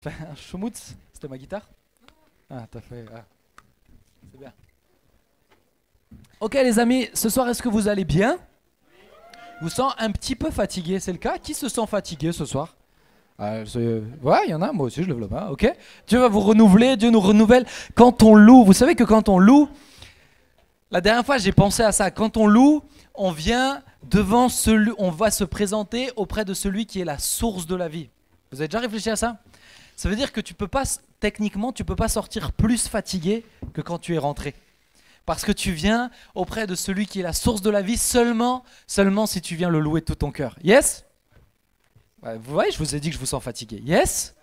Un schmutz, c'était ma guitare. Ah, t'as fait. Ah, c'est bien. Ok, les amis, ce soir, est-ce que vous allez bien? Vous sentez un petit peu fatigué, c'est le cas? Qui se sent fatigué ce soir? Ouais, il y en a, moi aussi, je lève la main, ok? Dieu va vous renouveler, Dieu nous renouvelle. Quand on loue, vous savez que quand on loue, la dernière fois, j'ai pensé à ça. Quand on loue, on vient devant celui, on va se présenter auprès de celui qui est la source de la vie. Vous avez déjà réfléchi à ça? Ça veut dire que tu peux pas, techniquement, tu peux pas sortir plus fatigué que quand tu es rentré. Parce que tu viens auprès de celui qui est la source de la vie seulement si tu viens le louer de tout ton cœur. Yes? Ouais, vous voyez, je vous ai dit que je vous sens fatigué. Yes?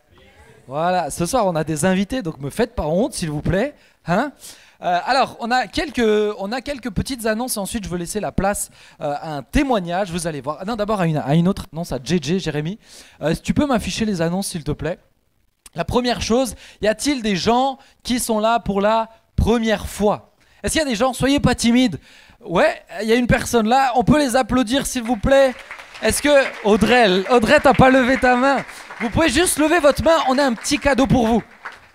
Voilà, ce soir on a des invités, donc me faites pas honte s'il vous plaît. Hein? Alors, on a quelques petites annonces et ensuite je veux laisser la place à un témoignage, vous allez voir. Ah non, d'abord à une autre annonce à JJ, Jérémy. Tu peux m'afficher les annonces s'il te plaît? La première chose, y a-t-il des gens qui sont là pour la première fois? Est-ce qu'il y a des gens? Soyez pas timides. Ouais, il y a une personne là, on peut les applaudir s'il vous plaît. Est-ce que Audrey, t'as pas levé ta main? Vous pouvez juste lever votre main, on a un petit cadeau pour vous.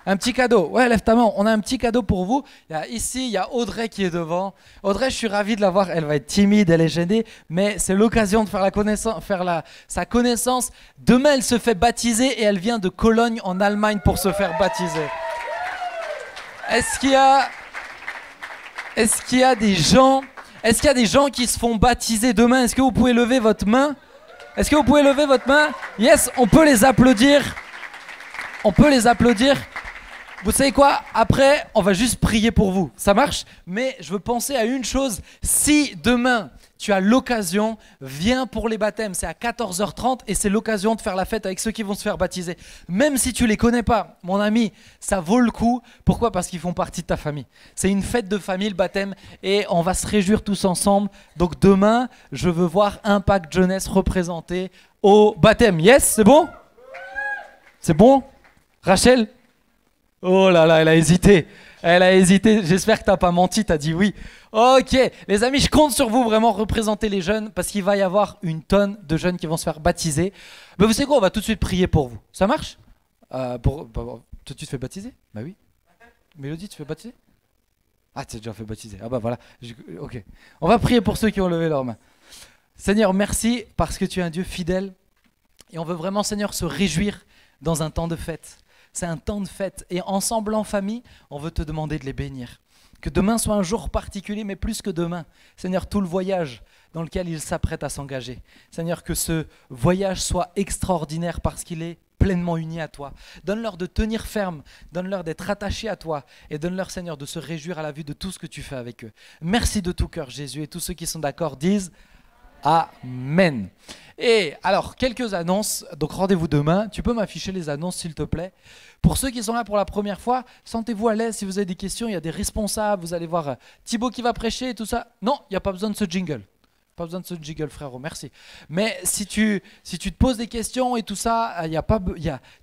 Un petit cadeau. Ouais, lève ta main, on a un petit cadeau pour vous. Ici, il y a Audrey qui est devant. Audrey, je suis ravi de la voir, elle va être timide, elle est gênée, mais c'est l'occasion de faire sa connaissance. Demain, elle se fait baptiser et elle vient de Cologne en Allemagne pour se faire baptiser. Est-ce qu'il y a des gens qui se font baptiser demain? Est-ce que vous pouvez lever votre main? Est-ce que vous pouvez lever votre main? Yes, on peut les applaudir. On peut les applaudir. Vous savez quoi? Après, on va juste prier pour vous. Ça marche? Mais je veux penser à une chose. Si demain, tu as l'occasion, viens pour les baptêmes. C'est à 14h30 et c'est l'occasion de faire la fête avec ceux qui vont se faire baptiser. Même si tu ne les connais pas, mon ami, ça vaut le coup. Pourquoi? Parce qu'ils font partie de ta famille. C'est une fête de famille, le baptême, et on va se réjouir tous ensemble. Donc demain, je veux voir Impact Jeunesse représenté au baptême. Yes, c'est bon? C'est bon? Rachel? Oh là là, elle a hésité. Elle a hésité. J'espère que tu n'as pas menti, tu as dit oui. Ok, les amis, je compte sur vous vraiment représenter les jeunes parce qu'il va y avoir une tonne de jeunes qui vont se faire baptiser. Mais vous savez quoi? On va tout de suite prier pour vous. Ça marche? Tu te fais baptiser? Bah oui. Mélodie, tu te fais baptiser? Ah, tu t'es déjà fait baptiser. Ah bah voilà. Ok. On va prier pour ceux qui ont levé leurs mains. Seigneur, merci parce que tu es un Dieu fidèle. Et on veut vraiment, Seigneur, se réjouir dans un temps de fête. C'est un temps de fête et ensemble en famille, on veut te demander de les bénir. Que demain soit un jour particulier, mais plus que demain. Seigneur, tout le voyage dans lequel ils s'apprêtent à s'engager. Seigneur, que ce voyage soit extraordinaire parce qu'il est pleinement uni à toi. Donne-leur de tenir ferme, donne-leur d'être attachés à toi et donne-leur, Seigneur, de se réjouir à la vue de tout ce que tu fais avec eux. Merci de tout cœur, Jésus, et tous ceux qui sont d'accord disent Amen. Et alors, quelques annonces. Donc, rendez-vous demain. Tu peux m'afficher les annonces, s'il te plaît. Pour ceux qui sont là pour la première fois, sentez-vous à l'aise. Si vous avez des questions, il y a des responsables. Vous allez voir Thibaut qui va prêcher et tout ça. Non, il n'y a pas besoin de ce jingle. Pas besoin de ce jingle, frérot. Merci. Mais si tu te poses des questions et tout ça,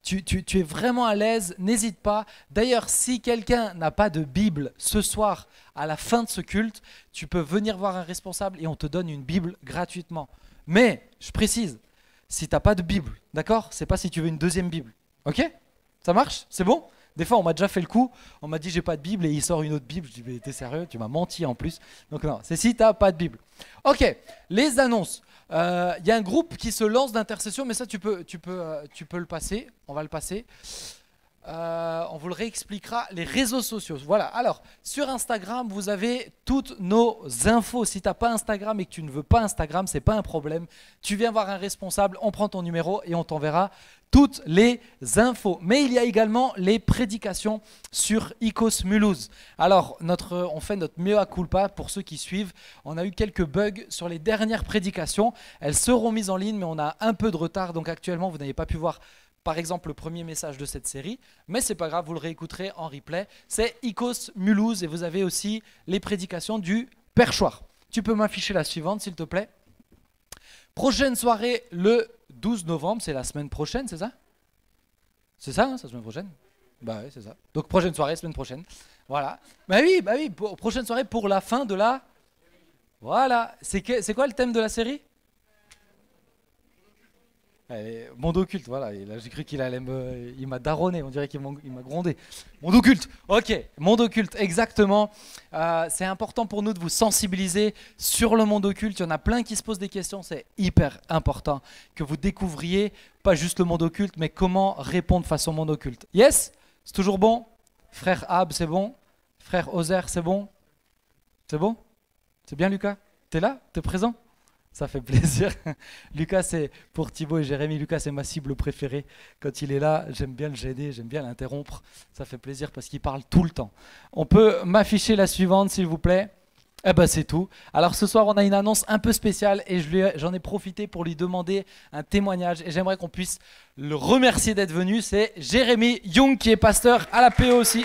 tu es vraiment à l'aise. N'hésite pas. D'ailleurs, si quelqu'un n'a pas de Bible ce soir, à la fin de ce culte, tu peux venir voir un responsable et on te donne une Bible gratuitement. Mais, je précise, si tu n'as pas de Bible, d'accord? C'est pas si tu veux une deuxième Bible. Ok? Ça marche? C'est bon? Des fois, on m'a déjà fait le coup. On m'a dit, j'ai pas de Bible et il sort une autre Bible. Je dis, mais t'es sérieux? Tu m'as menti en plus. Donc, non, c'est si tu n'as pas de Bible. Ok, les annonces. Il y a un groupe qui se lance d'intercession, mais ça, tu peux le passer. On va le passer. On vous le réexpliquera, les réseaux sociaux. Voilà, alors sur Instagram, vous avez toutes nos infos. Si tu n'as pas Instagram et que tu ne veux pas Instagram, ce n'est pas un problème. Tu viens voir un responsable, on prend ton numéro et on t'enverra toutes les infos. Mais il y a également les prédications sur Icos Mulhouse. Alors, on fait notre mea culpa pour ceux qui suivent. On a eu quelques bugs sur les dernières prédications. Elles seront mises en ligne, mais on a un peu de retard. Donc actuellement, vous n'avez pas pu voir par exemple le premier message de cette série, mais c'est pas grave, vous le réécouterez en replay. C'est Icos Mulhouse et vous avez aussi les prédications du Perchoir. Tu peux m'afficher la suivante s'il te plaît. Prochaine soirée le 12 novembre, c'est la semaine prochaine, c'est ça? C'est ça, hein, c'est la semaine prochaine? Bah oui, c'est ça. Donc prochaine soirée, semaine prochaine. Voilà. Bah oui, prochaine soirée pour la fin de la... Voilà. C'est quoi le thème de la série? Monde occulte, voilà. Et là, j'ai cru qu'il allait me. Il m'a daronné, on dirait il m'a grondé. Monde occulte, ok. Monde occulte, exactement. C'est important pour nous de vous sensibiliser sur le monde occulte. Il y en a plein qui se posent des questions. C'est hyper important que vous découvriez pas juste le monde occulte, mais comment répondre face au monde occulte. Yes? C'est toujours bon? Frère Ab, c'est bon? Frère Ozer, c'est bon? C'est bon? C'est bien, Lucas? T'es là? T'es présent? Ça fait plaisir. Lucas, c'est pour Thibaut et Jérémy. Lucas, c'est ma cible préférée. Quand il est là, j'aime bien le gêner, j'aime bien l'interrompre. Ça fait plaisir parce qu'il parle tout le temps. On peut m'afficher la suivante, s'il vous plaît? Eh ben, c'est tout. Alors, ce soir, on a une annonce un peu spéciale et j'en ai profité pour lui demander un témoignage. Et j'aimerais qu'on puisse le remercier d'être venu. C'est Jérémy Young qui est pasteur à la PO aussi.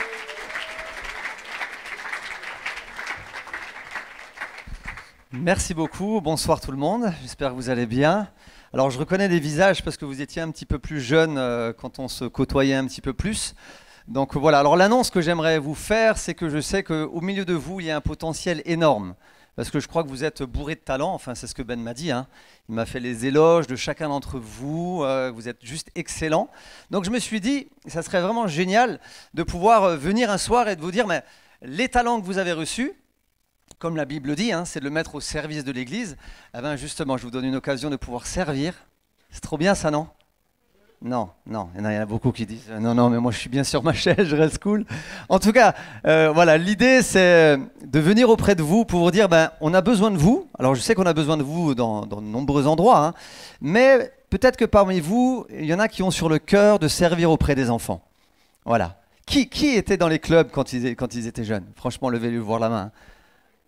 Merci beaucoup, bonsoir tout le monde, j'espère que vous allez bien. Alors je reconnais des visages parce que vous étiez un petit peu plus jeunes quand on se côtoyait un petit peu plus. Donc voilà, alors l'annonce que j'aimerais vous faire, c'est que je sais qu'au milieu de vous, il y a un potentiel énorme. Parce que je crois que vous êtes bourré de talent, enfin c'est ce que Ben m'a dit, hein. Il m'a fait les éloges de chacun d'entre vous, vous êtes juste excellents. Donc je me suis dit, ça serait vraiment génial de pouvoir venir un soir et de vous dire, mais les talents que vous avez reçus, comme la Bible dit, hein, c'est de le mettre au service de l'Église. Eh ben justement, je vous donne une occasion de pouvoir servir. C'est trop bien ça, non? Non, non, il y en a beaucoup qui disent non, non, mais moi je suis bien sur ma chaise, je reste cool. En tout cas, voilà, l'idée c'est de venir auprès de vous pour vous dire, ben, on a besoin de vous. Alors je sais qu'on a besoin de vous dans de nombreux endroits, hein, mais peut-être que parmi vous, il y en a qui ont sur le cœur de servir auprès des enfants. Voilà. Qui était dans les clubs quand ils étaient jeunes? Franchement, levez-le voir la main.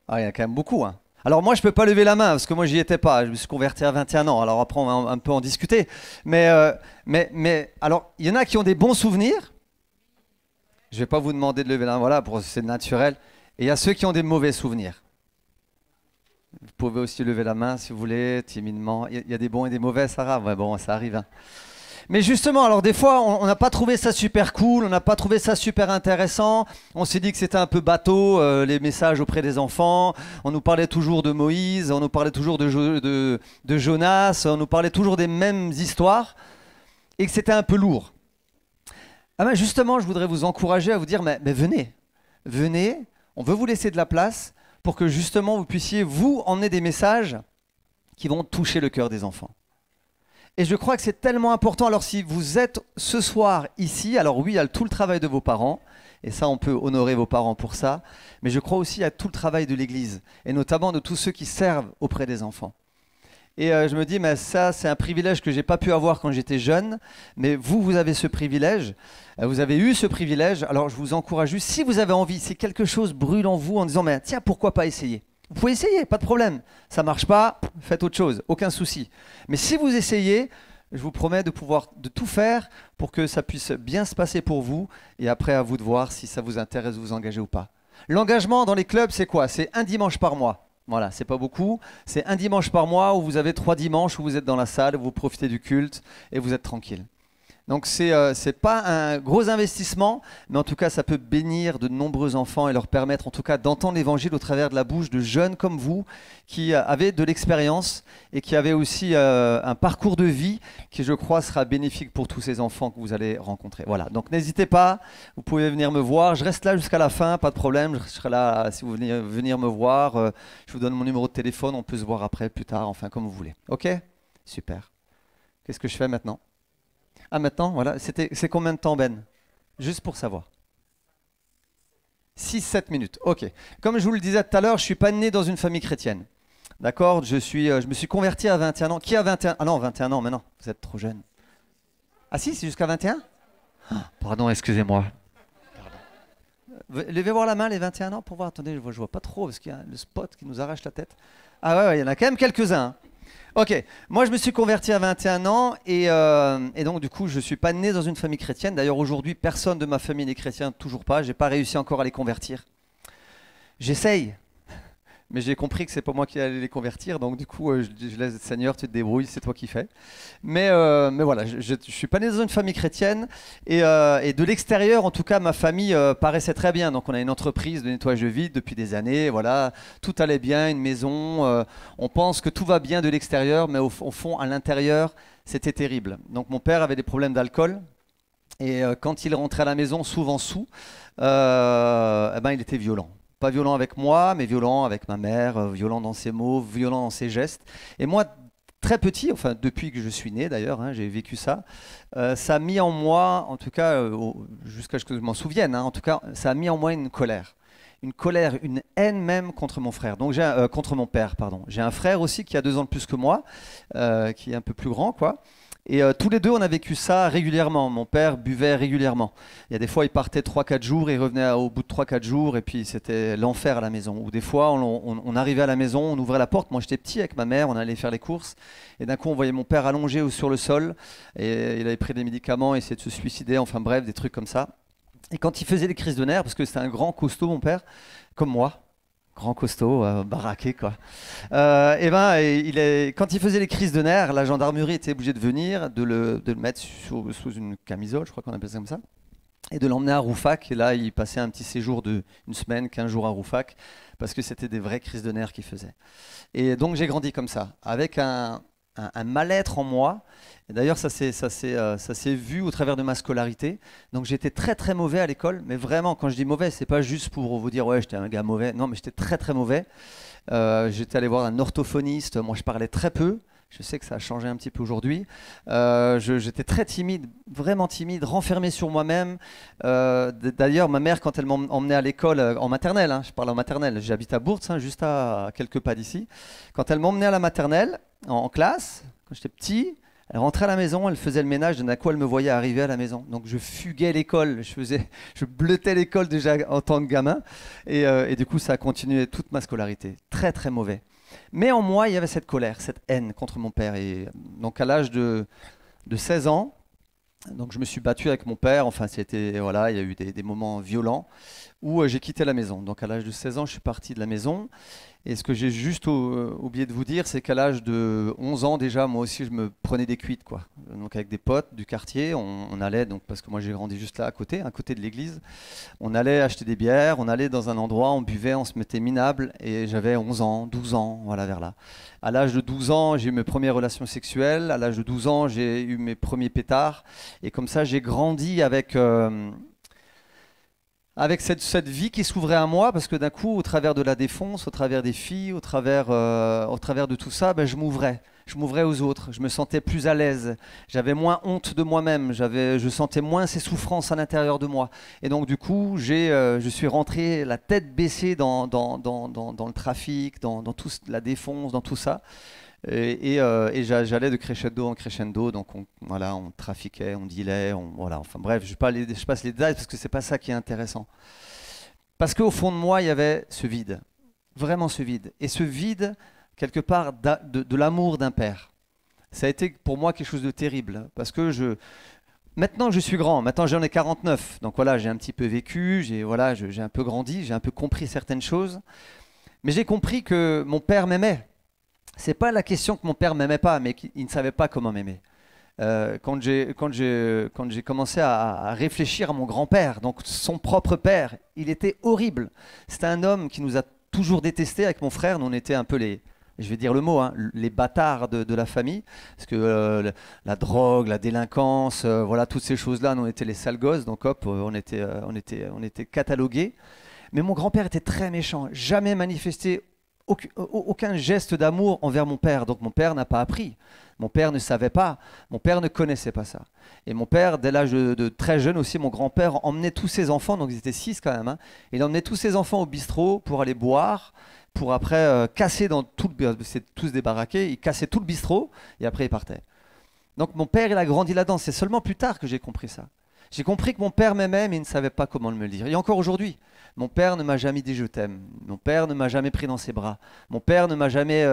Ah, il y en a quand même beaucoup, hein. Alors moi, je ne peux pas lever la main parce que moi, j'y étais pas. Je me suis converti à 21 ans. Alors après, on va un peu en discuter. Mais alors, il y en a qui ont des bons souvenirs. Je ne vais pas vous demander de lever la main, voilà, c'est naturel. Et il y a ceux qui ont des mauvais souvenirs. Vous pouvez aussi lever la main si vous voulez, timidement. Il y a des bons et des mauvais, Sarah. Ouais, bon, ça arrive, hein. Mais justement, alors des fois, on n'a pas trouvé ça super cool, on n'a pas trouvé ça super intéressant. On s'est dit que c'était un peu bateau, les messages auprès des enfants. On nous parlait toujours de Moïse, on nous parlait toujours de Jonas, on nous parlait toujours des mêmes histoires et que c'était un peu lourd. Ah ben justement, je voudrais vous encourager à vous dire, mais venez, venez, on veut vous laisser de la place pour que justement vous puissiez, vous, emmener des messages qui vont toucher le cœur des enfants. Et je crois que c'est tellement important. Alors si vous êtes ce soir ici, alors oui, il y a tout le travail de vos parents, et ça on peut honorer vos parents pour ça, mais je crois aussi à tout le travail de l'Église, et notamment de tous ceux qui servent auprès des enfants. Et je me dis, mais ça c'est un privilège que je n'ai pas pu avoir quand j'étais jeune, mais vous avez ce privilège, vous avez eu ce privilège, alors je vous encourage juste, si vous avez envie, si quelque chose brûle en vous en disant, mais tiens, pourquoi pas essayer ? Vous pouvez essayer, pas de problème. Ça ne marche pas, faites autre chose, aucun souci. Mais si vous essayez, je vous promets de tout faire pour que ça puisse bien se passer pour vous. Et après, à vous de voir si ça vous intéresse de vous engager ou pas. L'engagement dans les clubs, c'est quoi? C'est un dimanche par mois. Voilà, c'est pas beaucoup. C'est un dimanche par mois où vous avez 3 dimanches où vous êtes dans la salle, vous profitez du culte et vous êtes tranquille. Donc c'est pas un gros investissement, mais en tout cas ça peut bénir de nombreux enfants et leur permettre en tout cas d'entendre l'évangile au travers de la bouche de jeunes comme vous qui avaient de l'expérience et qui avaient aussi un parcours de vie qui je crois sera bénéfique pour tous ces enfants que vous allez rencontrer. Voilà, donc n'hésitez pas, vous pouvez venir me voir, je reste là jusqu'à la fin, pas de problème, je serai là si vous venez venir me voir, je vous donne mon numéro de téléphone, on peut se voir après, plus tard, enfin comme vous voulez. Ok? Super. Qu'est-ce que je fais maintenant? Ah maintenant, voilà, c'est combien de temps Ben? Juste pour savoir. 6-7 minutes, ok. Comme je vous le disais tout à l'heure, je ne suis pas né dans une famille chrétienne. D'accord, je me suis converti à 21 ans. Qui a 21? Ah non, 21 ans, mais non, vous êtes trop jeune. Ah si, c'est jusqu'à 21? Pardon, excusez-moi. Levez voir la main les 21 ans pour voir. Attendez, je vois pas trop parce qu'il y a le spot qui nous arrache la tête. Ah ouais, il y en a quand même quelques-uns. Hein. Ok, moi je me suis converti à 21 ans et donc du coup je ne suis pas né dans une famille chrétienne. D'ailleurs aujourd'hui personne de ma famille n'est chrétien, toujours pas. Je n'ai pas réussi encore à les convertir. J'essaye, mais j'ai compris que c'est pas moi qui allais les convertir, donc du coup, je laisse Seigneur, tu te débrouilles, c'est toi qui fais. Mais voilà, je suis pas né dans une famille chrétienne, et de l'extérieur, en tout cas, ma famille paraissait très bien. Donc on a une entreprise de nettoyage de vide depuis des années, voilà, tout allait bien, une maison, on pense que tout va bien de l'extérieur, mais au fond, à l'intérieur, c'était terrible. Donc mon père avait des problèmes d'alcool. Et quand il rentrait à la maison, souvent sous, eh ben, il était violent. Pas violent avec moi, mais violent avec ma mère, violent dans ses mots, violent dans ses gestes. Et moi, très petit, enfin depuis que je suis né d'ailleurs, hein, j'ai vécu ça, ça a mis en moi, en tout cas, jusqu'à ce que je m'en souvienne, hein, en tout cas, ça a mis en moi une colère. Une colère, une haine même contre mon frère, donc contre mon père, pardon. J'ai un frère aussi qui a 2 ans de plus que moi, qui est un peu plus grand, quoi. Et tous les deux, on a vécu ça régulièrement. Mon père buvait régulièrement. Il y a des fois, il partait 3-4 jours, il revenait au bout de 3-4 jours, et puis c'était l'enfer à la maison. Ou des fois, on arrivait à la maison, on ouvrait la porte. Moi, j'étais petit avec ma mère, on allait faire les courses. Et d'un coup, on voyait mon père allongé sur le sol, et il avait pris des médicaments, essayé de se suicider, enfin bref, des trucs comme ça. Et quand il faisait des crises de nerfs, parce que c'était un grand costaud, mon père, comme moi, grand costaud, baraqué quoi. Et ben, quand il faisait les crises de nerfs, la gendarmerie était obligée de venir, de le mettre sous une camisole, je crois qu'on appelle ça comme ça, et de l'emmener à Rouffach. Et là, il passait un petit séjour de 1 semaine, 15 jours à Rouffach, parce que c'était des vraies crises de nerfs qu'il faisait. Et donc j'ai grandi comme ça, avec un mal-être en moi. Et d'ailleurs, ça s'est vu au travers de ma scolarité. Donc j'étais très très mauvais à l'école, mais vraiment, quand je dis mauvais, c'est pas juste pour vous dire ouais, j'étais un gars mauvais. Non, mais j'étais très très mauvais. J'étais allé voir un orthophoniste. Moi, je parlais très peu. Je sais que ça a changé un petit peu aujourd'hui. J'étais très timide, vraiment timide, renfermé sur moi-même. D'ailleurs, ma mère, quand elle m'emmenait à l'école en maternelle, hein, je parle en maternelle, j'habite à Bourges, hein, juste à quelques pas d'ici. Quand elle m'emmenait à la maternelle, en classe, quand j'étais petit, elle rentrait à la maison, elle faisait le ménage, d'un coup elle me voyait arriver à la maison. Donc je fuguais l'école, je bleutais l'école déjà en tant que gamin. Et du coup, ça a continué toute ma scolarité. Très très mauvais. Mais en moi, il y avait cette colère, cette haine contre mon père. Et donc à l'âge de 16 ans, donc je me suis battu avec mon père. Enfin, voilà, il y a eu des moments violents où j'ai quitté la maison. Donc à l'âge de 16 ans, je suis parti de la maison. Et ce que j'ai juste oublié de vous dire, c'est qu'à l'âge de 11 ans déjà, moi aussi, je me prenais des cuites, quoi. Donc avec des potes du quartier, on allait, donc, parce que moi j'ai grandi juste là à côté de l'église, on allait acheter des bières, on allait dans un endroit, on buvait, on se mettait minable, et j'avais 11 ans, 12 ans, voilà, vers là. À l'âge de 12 ans, j'ai eu mes premières relations sexuelles, à l'âge de 12 ans, j'ai eu mes premiers pétards, et comme ça, j'ai grandi avec cette vie qui s'ouvrait à moi, parce que d'un coup, au travers de la défonce, au travers des filles, au travers de tout ça, ben, je m'ouvrais aux autres, je me sentais plus à l'aise, j'avais moins honte de moi-même, je sentais moins ces souffrances à l'intérieur de moi. Et donc du coup, je suis rentré la tête baissée dans le trafic, dans la défonce, dans tout ça. Et j'allais de crescendo en crescendo, donc voilà, on trafiquait, on dealait, voilà, enfin bref, je passe les détails parce que c'est pas ça qui est intéressant. Parce qu'au fond de moi, il y avait ce vide, vraiment ce vide. Et ce vide, quelque part, de l'amour d'un père. Ça a été pour moi quelque chose de terrible, parce que maintenant je suis grand, maintenant j'en ai 49, donc voilà, j'ai un petit peu vécu, j'ai un peu grandi, j'ai un peu compris certaines choses, mais j'ai compris que mon père m'aimait. C'est pas la question que mon père m'aimait pas, mais qu'il ne savait pas comment m'aimer. Quand j'ai commencé à réfléchir à mon grand-père, donc son propre père, il était horrible. C'était un homme qui nous a toujours détestés avec mon frère. Nous, on était un peu je vais dire le mot, hein, les bâtards de la famille, parce que la drogue, la délinquance, voilà, toutes ces choses-là, nous on était les sales gosses, donc hop, on était catalogués. Mais mon grand-père était très méchant, jamais manifesté aucun geste d'amour envers mon père. Donc mon père n'a pas appris. Mon père ne savait pas. Mon père ne connaissait pas ça. Et mon père, dès l'âge de très jeune aussi, mon grand-père emmenait tous ses enfants, donc ils étaient 6 quand même, hein, il emmenait tous ses enfants au bistrot pour aller boire, pour après casser dans tout le... C'est tous débarraqués, il cassait tout le bistrot et après il partait. Donc mon père, il a grandi là-dedans. C'est seulement plus tard que j'ai compris ça. J'ai compris que mon père m'aimait, mais il ne savait pas comment me le dire. Et encore aujourd'hui, mon père ne m'a jamais dit je t'aime. Mon père ne m'a jamais pris dans ses bras. Mon père ne m'a jamais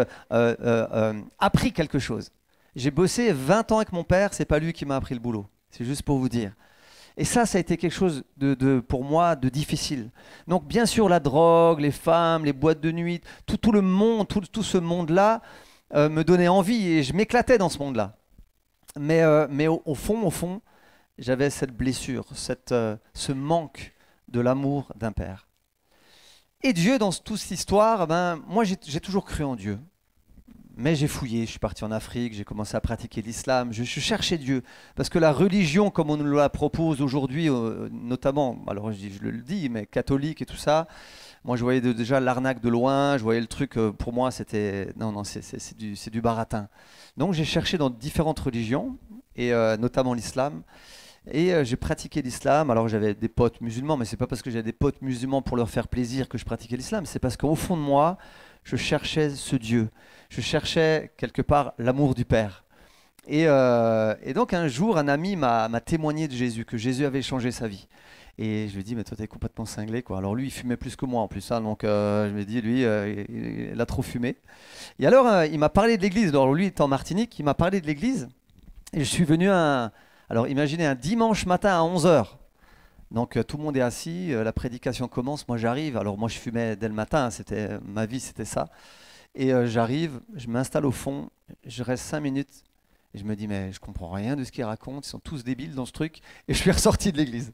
appris quelque chose. J'ai bossé 20 ans avec mon père, c'est pas lui qui m'a appris le boulot. C'est juste pour vous dire. Et ça a été quelque chose pour moi de difficile. Donc bien sûr la drogue, les femmes, les boîtes de nuit, tout le monde, tout ce monde-là me donnait envie et je m'éclatais dans ce monde-là. Mais au fond, j'avais cette blessure, ce manque de l'amour d'un père. Et Dieu, dans toute cette histoire, moi j'ai toujours cru en Dieu. Mais j'ai fouillé, je suis parti en Afrique, j'ai commencé à pratiquer l'islam, je cherchais Dieu. Parce que la religion, comme on nous la propose aujourd'hui, notamment, alors je le dis, mais catholique et tout ça, moi je voyais déjà l'arnaque de loin, je voyais le truc, pour moi c'était, non, c'est du baratin. Donc j'ai cherché dans différentes religions, et notamment l'islam, et j'ai pratiqué l'islam. Alors j'avais des potes musulmans, mais c'est pas parce que j'avais des potes musulmans pour leur faire plaisir que je pratiquais l'islam, c'est parce qu'au fond de moi, je cherchais ce Dieu. Je cherchais quelque part l'amour du Père. Et donc un jour, un ami m'a témoigné de Jésus, que Jésus avait changé sa vie. Et je lui ai dit, mais toi t'es complètement cinglé, quoi. Alors lui, il fumait plus que moi en plus, hein, donc je me dis, lui, il a trop fumé. Et alors, il m'a parlé de l'église. Alors lui, il était en Martinique, il m'a parlé de l'église. Et je suis venu alors imaginez un dimanche matin à 11 h. Donc tout le monde est assis, la prédication commence, moi j'arrive. Alors moi je fumais dès le matin, ma vie c'était ça. Et j'arrive, je m'installe au fond, je reste 5 minutes et je me dis mais je comprends rien de ce qu'ils racontent, ils sont tous débiles dans ce truc, et je suis ressorti de l'église.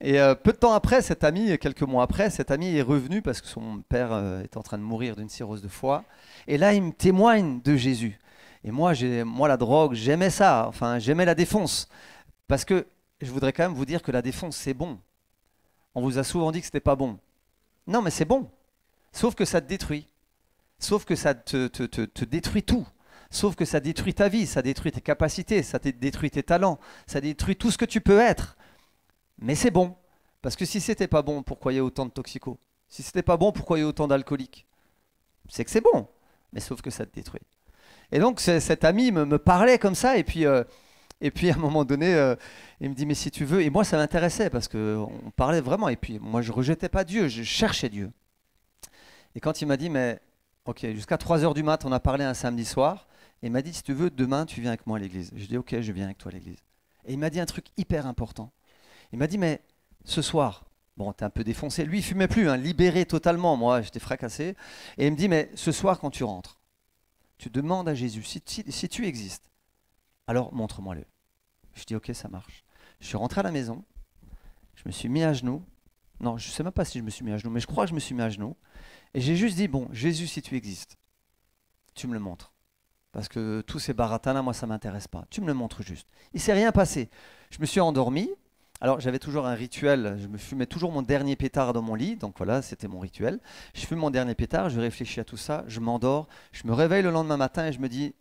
Et peu de temps après, quelques mois après, cet ami est revenu parce que son père est en train de mourir d'une cirrhose de foie. Et là il me témoigne de Jésus. Et moi la drogue, j'aimais ça, enfin j'aimais la défonce. Parce que je voudrais quand même vous dire que la défonce c'est bon. On vous a souvent dit que c'était pas bon. Non mais c'est bon, sauf que ça te détruit. Sauf que ça te détruit tout. Sauf que ça détruit ta vie, ça détruit tes capacités, ça détruit tes talents, ça détruit tout ce que tu peux être. Mais c'est bon. Parce que si c'était pas bon, pourquoi il y a autant de toxicos? Si c'était pas bon, pourquoi il y a autant d'alcooliques? C'est que c'est bon, mais sauf que ça te détruit. Et donc cet ami me parlait comme ça, et puis à un moment donné, il me dit, mais si tu veux, et moi ça m'intéressait, parce qu'on parlait vraiment, et puis moi je rejetais pas Dieu, je cherchais Dieu. Et quand il m'a dit, mais ok, jusqu'à 3 h du mat, on a parlé un samedi soir, et il m'a dit, si tu veux, demain, tu viens avec moi à l'église. J'ai dit, ok, je viens avec toi à l'église. Et il m'a dit un truc hyper important. Il m'a dit, mais ce soir, bon, t'es un peu défoncé. Lui, il fumait plus, hein, libéré totalement. Moi, j'étais fracassé. Et il me dit, mais ce soir, quand tu rentres, tu demandes à Jésus, si tu existes, alors montre-moi-le. Je dis, ok, ça marche. Je suis rentré à la maison, je me suis mis à genoux. Non, je ne sais même pas si je me suis mis à genoux, mais je crois que je me suis mis à genoux. Et j'ai juste dit, bon, Jésus, si tu existes, tu me le montres. Parce que tous ces baratins-là, moi, ça ne m'intéresse pas. Tu me le montres juste. Il ne s'est rien passé. Je me suis endormi. Alors, j'avais toujours un rituel. Je me fumais toujours mon dernier pétard dans mon lit. Donc voilà, c'était mon rituel. Je fume mon dernier pétard, je réfléchis à tout ça, je m'endors. Je me réveille le lendemain matin et je me dis,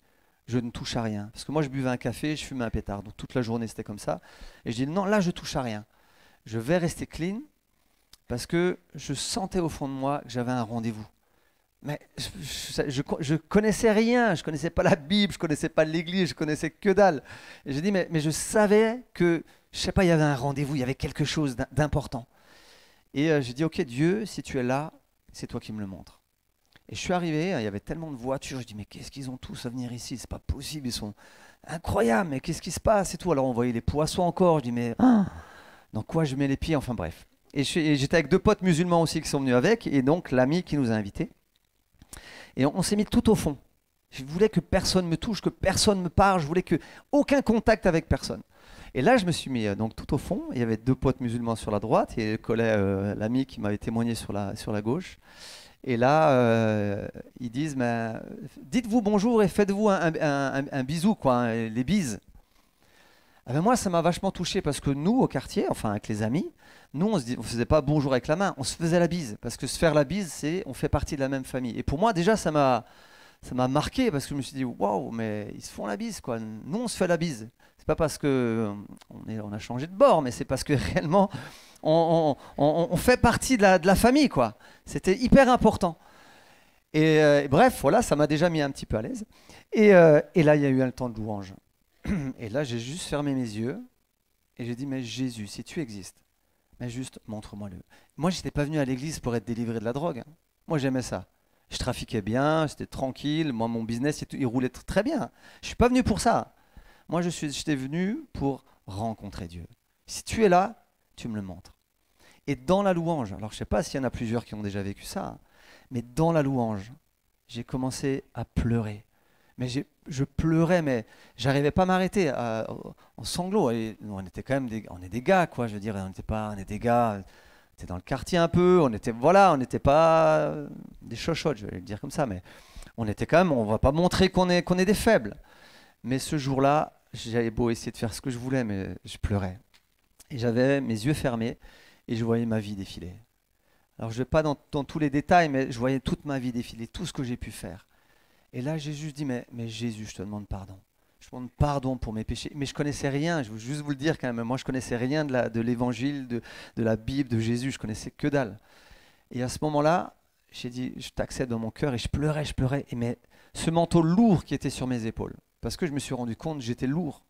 je ne touche à rien. Parce que moi, je buvais un café, je fumais un pétard. Donc toute la journée, c'était comme ça. Et je dis, non, là, je touche à rien. Je vais rester clean parce que je sentais au fond de moi que j'avais un rendez-vous. Mais je connaissais rien, je connaissais pas la Bible, je connaissais pas l'église, je connaissais que dalle. Et j'ai dit, mais je savais que, je sais pas, il y avait un rendez-vous, il y avait quelque chose d'important. Et j'ai dit, ok Dieu, si tu es là, c'est toi qui me le montres. Et je suis arrivé, il y avait tellement de voitures, je dis, mais qu'est-ce qu'ils ont tous à venir ici? C'est pas possible, ils sont incroyables, mais qu'est-ce qui se passe et tout. Alors on voyait les poissons encore, je dis, mais dans quoi je mets les pieds? Enfin bref. Et j'étais avec 2 potes musulmans aussi qui sont venus avec, et donc l'ami qui nous a invités. Et on s'est mis tout au fond. Je voulais que personne me touche, que personne me parle, je voulais aucun contact avec personne. Et là, je me suis mis donc tout au fond. Il y avait 2 potes musulmans sur la droite et l'ami qui m'avait témoigné sur la gauche. Et là, ils disent, mais, dites-vous bonjour et faites-vous un bisou, quoi, hein, les bises. Ah ben moi, ça m'a vachement touché parce que nous, au quartier, enfin avec les amis, nous, on ne faisait pas bonjour avec la main, on se faisait la bise. Parce que se faire la bise, on fait partie de la même famille. Et pour moi, déjà, ça m'a marqué parce que je me suis dit, waouh, mais ils se font la bise, quoi. Nous, on se fait la bise. C'est pas parce que on a changé de bord, mais c'est parce que réellement, on fait partie de la famille, quoi. C'était hyper important. Et bref, voilà, ça m'a déjà mis un petit peu à l'aise. Et là, il y a eu un temps de louange. Et là, j'ai juste fermé mes yeux et j'ai dit, mais Jésus, si tu existes, mais juste montre-moi-le. Moi, je n'étais pas venu à l'église pour être délivré de la drogue, hein. Moi, j'aimais ça. Je trafiquais bien, j'étais tranquille. Moi, mon business, il roulait très bien. Je ne suis pas venu pour ça. Moi, j'étais venu pour rencontrer Dieu. Si tu es là, tu me le montres. Et dans la louange, alors je ne sais pas s'il y en a plusieurs qui ont déjà vécu ça, hein, mais dans la louange, j'ai commencé à pleurer. Mais je pleurais, mais j'arrivais pas à m'arrêter en sanglots. Et nous, on était quand même on est des gars, quoi. Je veux dire, on est des gars. On était dans le quartier un peu. On n'était pas des chochottes, je vais le dire comme ça. Mais on était quand même. On va pas montrer qu'on est des faibles. Mais ce jour-là, j'avais beau essayer de faire ce que je voulais, mais je pleurais. Et j'avais mes yeux fermés et je voyais ma vie défiler. Alors je vais pas dans tous les détails, mais je voyais toute ma vie défiler, tout ce que j'ai pu faire. Et là, j'ai juste dit, mais Jésus, je te demande pardon. Je te demande pardon pour mes péchés. Mais je connaissais rien, je veux juste vous le dire quand même. Moi, je connaissais rien de l'évangile, de la Bible, de Jésus. Je connaissais que dalle. Et à ce moment-là, j'ai dit, je t'accepte dans mon cœur. Et je pleurais. Mais ce manteau lourd qui était sur mes épaules, parce que je me suis rendu compte, j'étais lourd.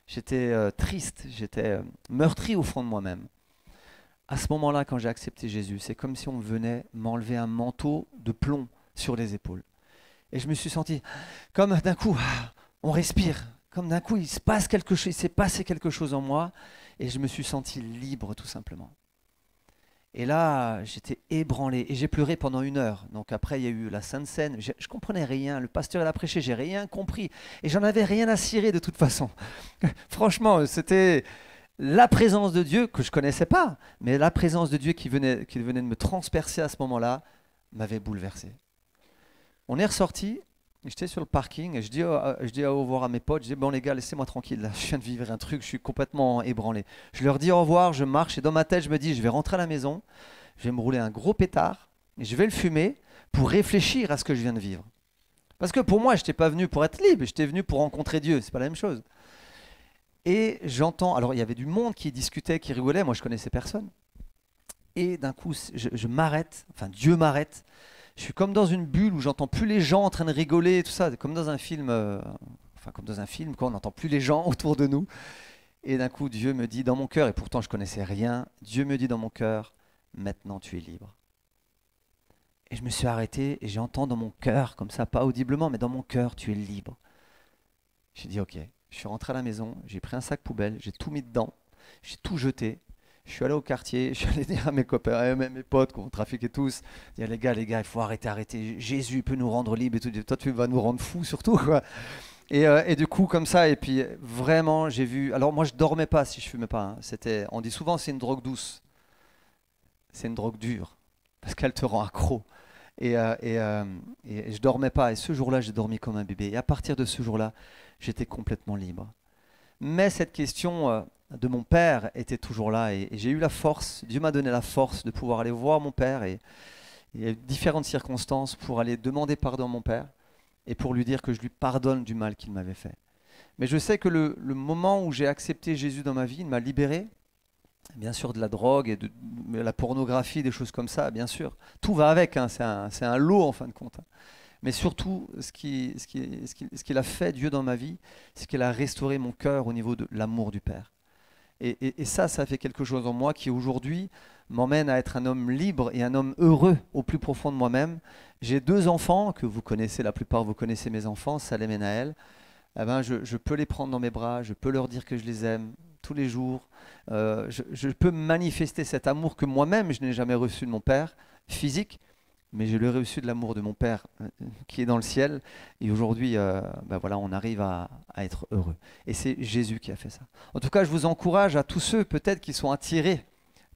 J'étais triste, j'étais meurtri au fond de moi-même. À ce moment-là, quand j'ai accepté Jésus, c'est comme si on venait m'enlever un manteau de plomb sur les épaules. Et je me suis senti comme d'un coup, on respire, comme d'un coup il s'est passé quelque chose en moi, et je me suis senti libre tout simplement. Et là, j'étais ébranlé, et j'ai pleuré pendant 1 heure. Donc après, il y a eu la Sainte Seine, je comprenais rien, le pasteur il a prêché, j'ai rien compris, et j'en avais rien à cirer de toute façon. Franchement, c'était la présence de Dieu que je connaissais pas, mais la présence de Dieu qui venait de me transpercer à ce moment-là m'avait bouleversé. On est ressorti, j'étais sur le parking et je dis au revoir à mes potes, je dis bon les gars laissez-moi tranquille, là, je viens de vivre un truc, je suis complètement ébranlé. Je leur dis au revoir, je marche et dans ma tête je me dis je vais rentrer à la maison, je vais me rouler un gros pétard et je vais le fumer pour réfléchir à ce que je viens de vivre. Parce que pour moi je n'étais pas venu pour être libre, j'étais venu pour rencontrer Dieu, c'est pas la même chose. Et j'entends, alors il y avait du monde qui discutait, qui rigolait, moi je connaissais personne. Et d'un coup je m'arrête, enfin Dieu m'arrête. Je suis comme dans une bulle où j'entends plus les gens en train de rigoler et tout ça, comme dans un film, quand on n'entend plus les gens autour de nous. Et d'un coup, Dieu me dit dans mon cœur, et pourtant je connaissais rien, Dieu me dit dans mon cœur, maintenant tu es libre. Et je me suis arrêté et j'entends dans mon cœur, comme ça, pas audiblement, mais dans mon cœur, tu es libre. J'ai dit ok, je suis rentré à la maison, j'ai pris un sac poubelle, j'ai tout mis dedans, j'ai tout jeté. Je suis allé au quartier, je suis allé dire à mes copains, mes potes qu'on trafiquait tous, dire les gars, il faut arrêter, Jésus peut nous rendre libres et tout. Toi, tu vas nous rendre fous surtout, quoi. Et du coup, comme ça, et puis vraiment, j'ai vu. Alors, moi, je dormais pas si je fumais pas. Hein. On dit souvent, c'est une drogue douce, c'est une drogue dure, parce qu'elle te rend accro. Et je dormais pas. Et ce jour-là, j'ai dormi comme un bébé. Et à partir de ce jour-là, j'étais complètement libre. Mais cette question de mon père était toujours là et j'ai eu la force, Dieu m'a donné la force de pouvoir aller voir mon père et il y a eu différentes circonstances pour aller demander pardon à mon père et pour lui dire que je lui pardonne du mal qu'il m'avait fait. Mais je sais que le moment où j'ai accepté Jésus dans ma vie, il m'a libéré, bien sûr de la drogue et de la pornographie, des choses comme ça, bien sûr. Tout va avec, hein, c'est un lot en fin de compte. Hein. Mais surtout, ce qu'il a fait, Dieu, dans ma vie, c'est qu'il a restauré mon cœur au niveau de l'amour du Père. Et ça fait quelque chose en moi qui aujourd'hui m'emmène à être un homme libre et un homme heureux au plus profond de moi-même. J'ai 2 enfants que vous connaissez, la plupart vous connaissez mes enfants, Salem et Naël. Eh ben, je peux les prendre dans mes bras, je peux leur dire que je les aime tous les jours. Je peux manifester cet amour que moi-même je n'ai jamais reçu de mon Père physique, mais je l'ai reçu de l'amour de mon Père qui est dans le ciel. Et aujourd'hui, voilà, on arrive à être heureux. Et c'est Jésus qui a fait ça. En tout cas, je vous encourage à tous ceux peut-être qui sont attirés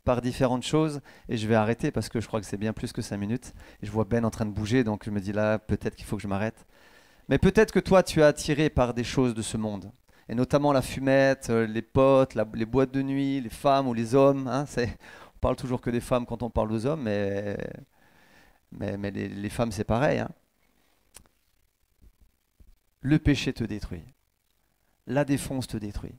par différentes choses. Et je vais arrêter parce que je crois que c'est bien plus que 5 minutes. Et je vois Ben en train de bouger, donc je me dis là, peut-être qu'il faut que je m'arrête. Mais peut-être que toi, tu es attiré par des choses de ce monde. Et notamment la fumette, les potes, les boîtes de nuit, les femmes ou les hommes. Hein, on parle toujours que des femmes quand on parle aux hommes, mais les femmes, c'est pareil. Hein. Le péché te détruit. La défonce te détruit.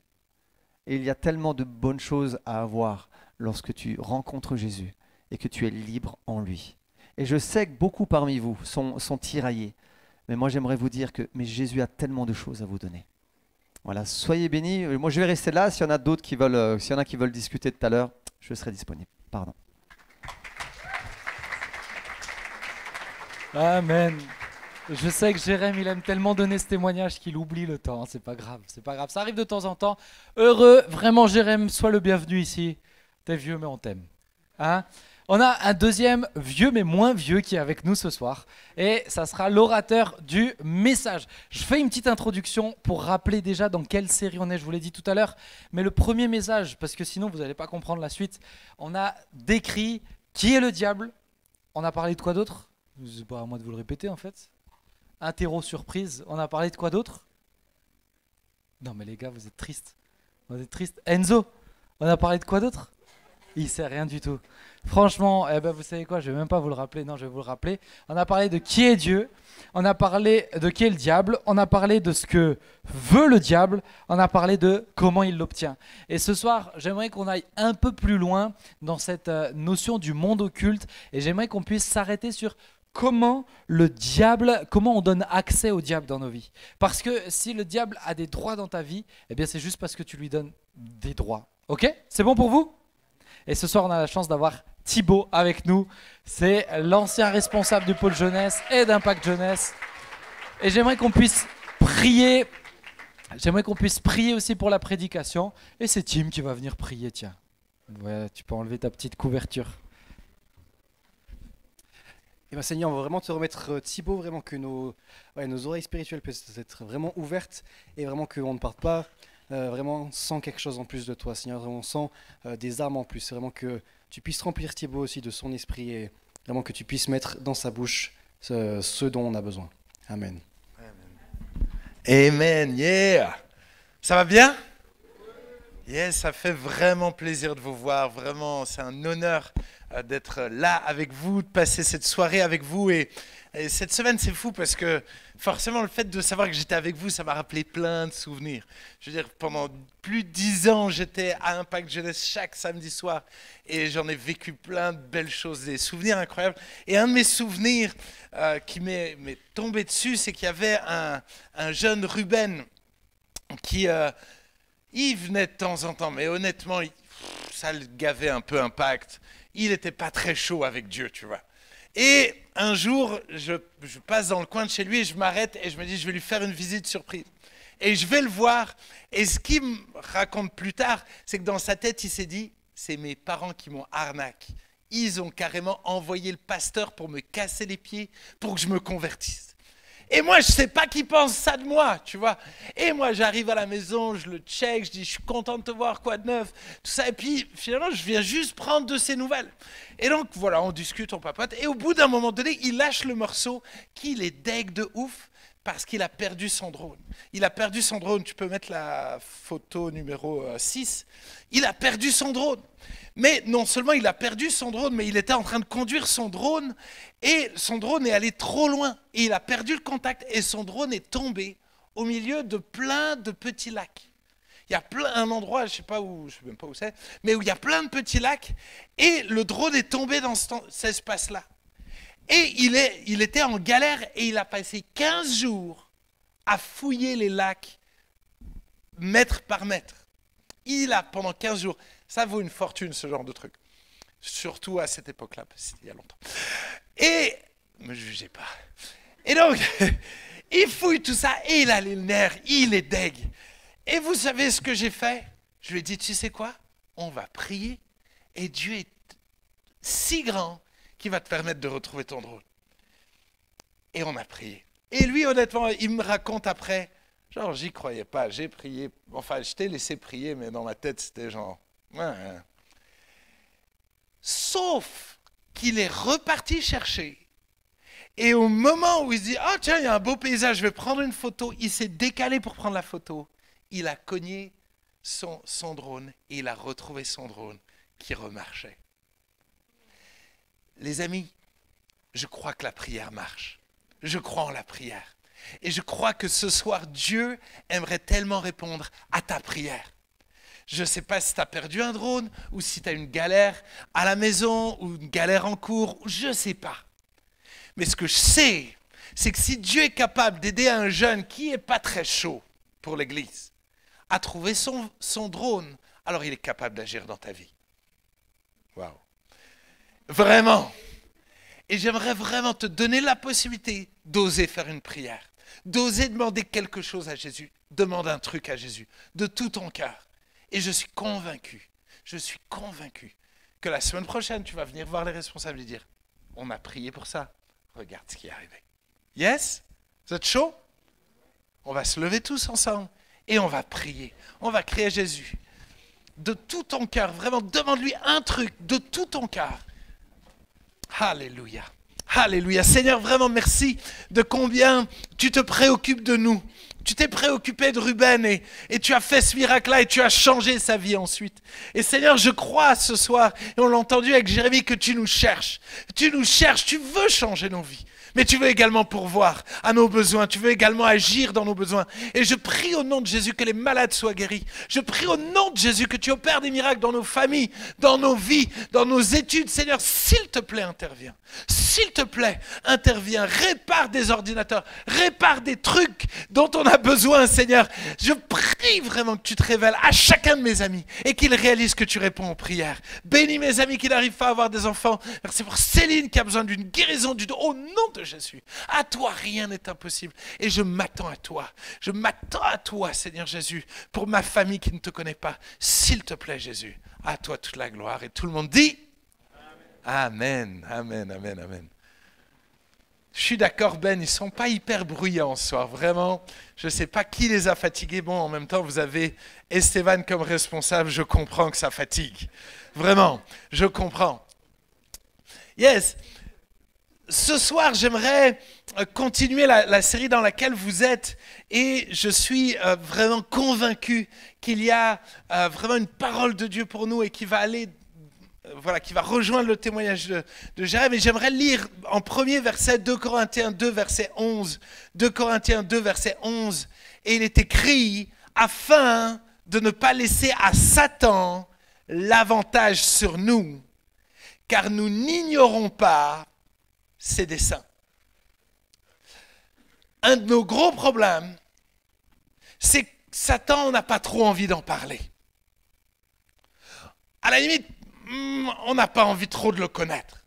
Et il y a tellement de bonnes choses à avoir lorsque tu rencontres Jésus et que tu es libre en lui. Et je sais que beaucoup parmi vous sont tiraillés. Mais moi, j'aimerais vous dire que Jésus a tellement de choses à vous donner. Voilà, soyez bénis. Moi, je vais rester là. S'il y en a d'autres s'il y en a qui veulent discuter tout à l'heure, je serai disponible. Pardon. Amen. Je sais que Jérém, il aime tellement donner ce témoignage qu'il oublie le temps. C'est pas grave, c'est pas grave. Ça arrive de temps en temps. Heureux, vraiment, Jérém, sois le bienvenu ici. T'es vieux, mais on t'aime. Hein? On a un deuxième vieux, mais moins vieux, qui est avec nous ce soir. Et ça sera l'orateur du message. Je fais une petite introduction pour rappeler déjà dans quelle série on est. Je vous l'ai dit tout à l'heure. Mais le premier message, parce que sinon vous n'allez pas comprendre la suite, on a décrit qui est le diable. On a parlé de quoi d'autre? C'est pas à moi de vous le répéter en fait. Interro surprise. On a parlé de quoi d'autre? Non mais les gars, vous êtes tristes. Vous êtes tristes. Enzo, on a parlé de quoi d'autre? Il sait rien du tout. Franchement, eh ben vous savez quoi, je vais même pas vous le rappeler. Non, je vais vous le rappeler. On a parlé de qui est Dieu. On a parlé de qui est le diable. On a parlé de ce que veut le diable. On a parlé de comment il l'obtient. Et ce soir, j'aimerais qu'on aille un peu plus loin dans cette notion du monde occulte. Et j'aimerais qu'on puisse s'arrêter sur comment le diable, comment on donne accès au diable dans nos vies. Parce que si le diable a des droits dans ta vie, eh bien c'est juste parce que tu lui donnes des droits. Ok? C'est bon pour vous? Et ce soir, on a la chance d'avoir Thibaut avec nous. C'est l'ancien responsable du pôle jeunesse et d'Impact Jeunesse. Et j'aimerais qu'on puisse prier. J'aimerais qu'on puisse prier aussi pour la prédication. Et c'est Tim qui va venir prier, tiens. Ouais, tu peux enlever ta petite couverture. Eh bien Seigneur, on va vraiment te remettre Thibaut, vraiment que nos oreilles spirituelles puissent être vraiment ouvertes et vraiment qu'on ne parte pas vraiment sans quelque chose en plus de toi, Seigneur, vraiment sans des armes en plus. C'est vraiment que tu puisses remplir Thibaut aussi de son esprit et vraiment que tu puisses mettre dans sa bouche ce dont on a besoin. Amen. Amen, yeah. Ça va bien? Yes, ça fait vraiment plaisir de vous voir. Vraiment, c'est un honneur d'être là avec vous, de passer cette soirée avec vous. Et cette semaine, c'est fou parce que forcément, le fait de savoir que j'étais avec vous, ça m'a rappelé plein de souvenirs. Je veux dire, pendant plus de 10 ans, j'étais à Impact Jeunesse chaque samedi soir et j'en ai vécu plein de belles choses, des souvenirs incroyables. Et un de mes souvenirs qui m'est tombé dessus, c'est qu'il y avait un jeune Ruben qui... il venait de temps en temps, mais honnêtement, ça le gavait un peu Impact. Il n'était pas très chaud avec Dieu, tu vois. Et un jour, je passe dans le coin de chez lui et je m'arrête et je me dis, je vais lui faire une visite surprise. Et je vais le voir. Et ce qu'il me raconte plus tard, c'est que dans sa tête, il s'est dit, c'est mes parents qui m'ont arnaqué. Ils ont carrément envoyé le pasteur pour me casser les pieds pour que je me convertisse. Et moi, je ne sais pas qui pense ça de moi, tu vois. Et moi, j'arrive à la maison, je le check, je dis, je suis content de te voir, quoi de neuf, tout ça. Et puis, finalement, je viens juste prendre de ses nouvelles. Et donc, voilà, on discute, on papote. Et au bout d'un moment donné, il lâche le morceau qu'il est deg de ouf parce qu'il a perdu son drone. Il a perdu son drone. Tu peux mettre la photo numéro 6. Il a perdu son drone. Mais non seulement il a perdu son drone, mais il était en train de conduire son drone et son drone est allé trop loin et il a perdu le contact et son drone est tombé au milieu de plein de petits lacs. Il y a un endroit, je ne sais pas où, je sais même pas où c'est, mais où il y a plein de petits lacs et le drone est tombé dans cet espace-là. Et il était en galère et il a passé 15 jours à fouiller les lacs mètre par mètre. Il a, pendant 15 jours, ça vaut une fortune ce genre de truc. Surtout à cette époque-là, c'était il y a longtemps. Et, ne me jugez pas. Et donc, il fouille tout ça et il a les nerfs, il est deg. Et vous savez ce que j'ai fait? Je lui ai dit, tu sais quoi? On va prier et Dieu est si grand qu'il va te permettre de retrouver ton drone. Et on a prié. Et lui, honnêtement, il me raconte après, genre, j'y croyais pas, j'ai prié, enfin, je t'ai laissé prier, mais dans ma tête, c'était genre, ouais. Sauf qu'il est reparti chercher. Et au moment où il se dit, oh tiens, il y a un beau paysage, je vais prendre une photo, il s'est décalé pour prendre la photo. Il a cogné son drone et il a retrouvé son drone qui remarchait. Les amis, je crois que la prière marche. Je crois en la prière. Et je crois que ce soir, Dieu aimerait tellement répondre à ta prière. Je ne sais pas si tu as perdu un drone ou si tu as une galère à la maison ou une galère en cours, je ne sais pas. Mais ce que je sais, c'est que si Dieu est capable d'aider un jeune qui n'est pas très chaud pour l'église à trouver son drone, alors il est capable d'agir dans ta vie. Waouh. Vraiment. Et j'aimerais vraiment te donner la possibilité d'oser faire une prière, d'oser demander quelque chose à Jésus. Demande un truc à Jésus, de tout ton cœur. Et je suis convaincu que la semaine prochaine, tu vas venir voir les responsables et dire, on a prié pour ça, regarde ce qui est arrivé. Yes? Vous êtes chaud? On va se lever tous ensemble et on va prier. On va crier à Jésus. De tout ton cœur, vraiment, demande-lui un truc, de tout ton cœur. Alléluia. Alléluia. Seigneur, vraiment merci de combien tu te préoccupes de nous. Tu t'es préoccupé de Ruben et tu as fait ce miracle-là et tu as changé sa vie ensuite. Et Seigneur, je crois ce soir, et on l'a entendu avec Jérémie, que tu nous cherches. Tu nous cherches, tu veux changer nos vies. Mais tu veux également pourvoir à nos besoins. Tu veux également agir dans nos besoins. Et je prie au nom de Jésus que les malades soient guéris. Je prie au nom de Jésus que tu opères des miracles dans nos familles, dans nos vies, dans nos études. Seigneur, s'il te plaît, interviens. S'il te plaît, interviens. Répare des ordinateurs. Répare des trucs dont on a besoin, Seigneur. Je prie vraiment que tu te révèles à chacun de mes amis et qu'ils réalisent que tu réponds aux prières. Bénis mes amis qui n'arrivent pas à avoir des enfants. Merci pour Céline qui a besoin d'une guérison du dos. Au nom de Jésus. À toi, rien n'est impossible. Et je m'attends à toi. Je m'attends à toi, Seigneur Jésus, pour ma famille qui ne te connaît pas. S'il te plaît, Jésus, à toi toute la gloire. Et tout le monde dit Amen, amen, amen, amen. Je suis d'accord, Ben, ils ne sont pas hyper bruyants ce soir. Vraiment, je ne sais pas qui les a fatigués. Bon, en même temps, vous avez Esteban comme responsable. Je comprends que ça fatigue. Vraiment, je comprends. Yes. Ce soir, j'aimerais continuer la série dans laquelle vous êtes et je suis vraiment convaincu qu'il y a vraiment une parole de Dieu pour nous et qui va aller, qui va rejoindre le témoignage de Jérémie. Et j'aimerais lire en premier verset 2 Corinthiens 2, verset 11. 2 Corinthiens 2, verset 11. Et il est écrit, afin de ne pas laisser à Satan l'avantage sur nous, car nous n'ignorons pas ses desseins. Un de nos gros problèmes, c'est que Satan, on n'a pas trop envie d'en parler. À la limite, on n'a pas envie trop de le connaître.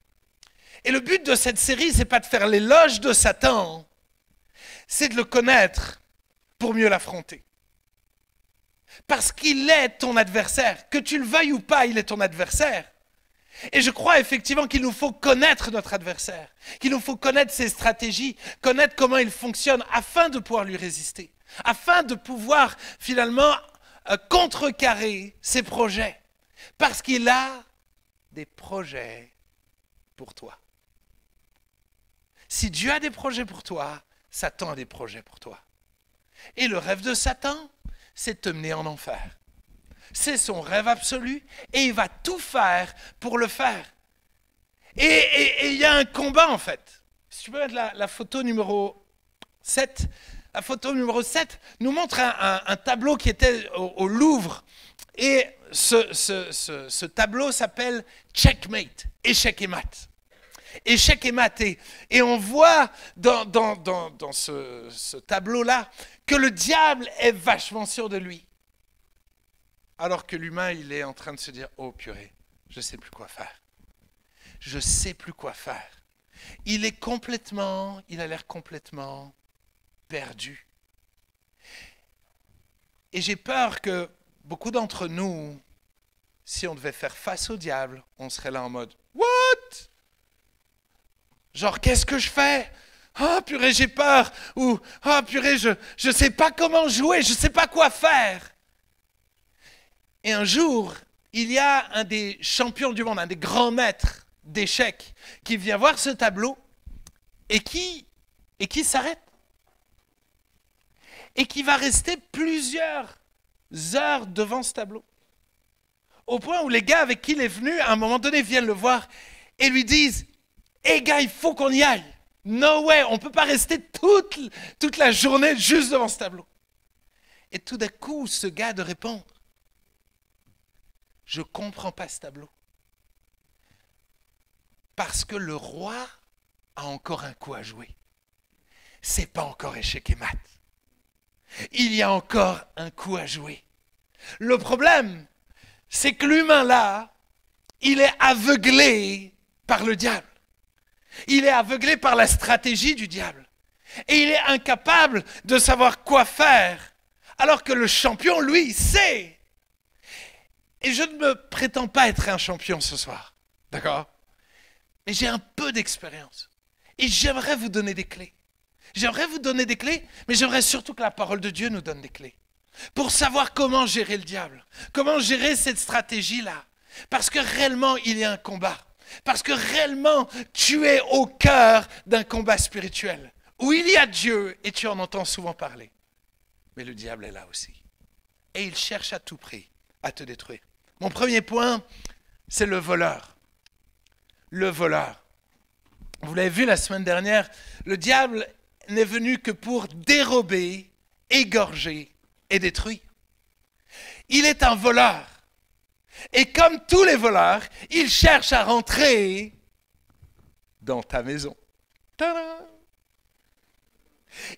Et le but de cette série, c'est pas de faire l'éloge de Satan, c'est de le connaître pour mieux l'affronter. Parce qu'il est ton adversaire. Que tu le veuilles ou pas, il est ton adversaire. Et je crois effectivement qu'il nous faut connaître notre adversaire, qu'il nous faut connaître ses stratégies, connaître comment il fonctionne afin de pouvoir lui résister, afin de pouvoir finalement contrecarrer ses projets. Parce qu'il a des projets pour toi. Si Dieu a des projets pour toi, Satan a des projets pour toi. Et le rêve de Satan, c'est de te mener en enfer. C'est son rêve absolu et il va tout faire pour le faire. Et il y a un combat en fait. Si tu peux mettre la photo numéro 7. La photo numéro 7 nous montre un tableau qui était au Louvre. Et ce tableau s'appelle Checkmate, échec et mat. Échec et mat. Et on voit dans ce tableau-là que le diable est vachement sûr de lui. Alors que l'humain, il est en train de se dire « Oh purée, je ne sais plus quoi faire. Je ne sais plus quoi faire. » Il a l'air complètement perdu. Et j'ai peur que beaucoup d'entre nous, si on devait faire face au diable, on serait là en mode « What ?» Genre, qu'est-ce que je fais ? Oh purée, j'ai peur. Ou oh purée, je ne sais pas comment jouer, je ne sais pas quoi faire. Et un jour, il y a un des champions du monde, un des grands maîtres d'échecs, qui vient voir ce tableau et qui s'arrête. Et qui va rester plusieurs heures devant ce tableau. Au point où les gars avec qui il est venu, à un moment donné, viennent le voir et lui disent « Hey gars, il faut qu'on y aille. No way, on ne peut pas rester toute la journée juste devant ce tableau. » Et tout d'un coup, ce gars de répondre je ne comprends pas ce tableau. Parce que le roi a encore un coup à jouer. Ce n'est pas encore échec et mat. Il y a encore un coup à jouer. Le problème, c'est que l'humain là, il est aveuglé par le diable. Il est aveuglé par la stratégie du diable. Et il est incapable de savoir quoi faire. Alors que le champion, lui, sait. Et je ne me prétends pas être un champion ce soir. D'accord? Mais j'ai un peu d'expérience. Et j'aimerais vous donner des clés. J'aimerais vous donner des clés, mais j'aimerais surtout que la parole de Dieu nous donne des clés. Pour savoir comment gérer le diable. Comment gérer cette stratégie-là. Parce que réellement, il y a un combat. Parce que réellement, tu es au cœur d'un combat spirituel. Où il y a Dieu, et tu en entends souvent parler. Mais le diable est là aussi. Et il cherche à tout prix à te détruire. Mon premier point, c'est le voleur. Le voleur. Vous l'avez vu la semaine dernière, le diable n'est venu que pour dérober, égorger et détruire. Il est un voleur. Et comme tous les voleurs, il cherche à rentrer dans ta maison. Tadam!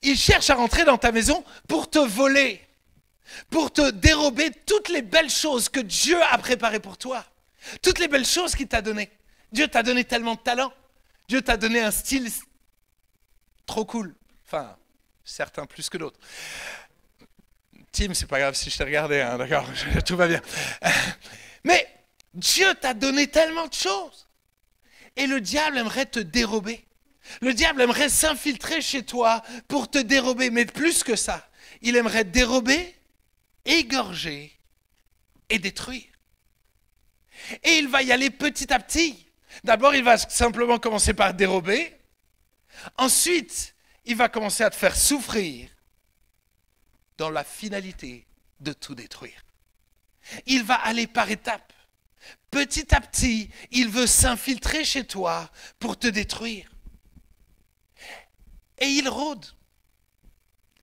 Il cherche à rentrer dans ta maison pour te voler, pour te dérober toutes les belles choses que Dieu a préparées pour toi. Toutes les belles choses qu'il t'a données. Dieu t'a donné tellement de talent. Dieu t'a donné un style trop cool. Enfin, certains plus que d'autres. Tim, c'est pas grave si je t'ai regardé, hein, d'accord, tout va bien. Mais Dieu t'a donné tellement de choses. Et le diable aimerait te dérober. Le diable aimerait s'infiltrer chez toi pour te dérober. Mais plus que ça, il aimerait dérober, égorger et détruire. Et il va y aller petit à petit. D'abord, il va simplement commencer par dérober. Ensuite, il va commencer à te faire souffrir dans la finalité de tout détruire. Il va aller par étapes. Petit à petit, il veut s'infiltrer chez toi pour te détruire. Et il rôde.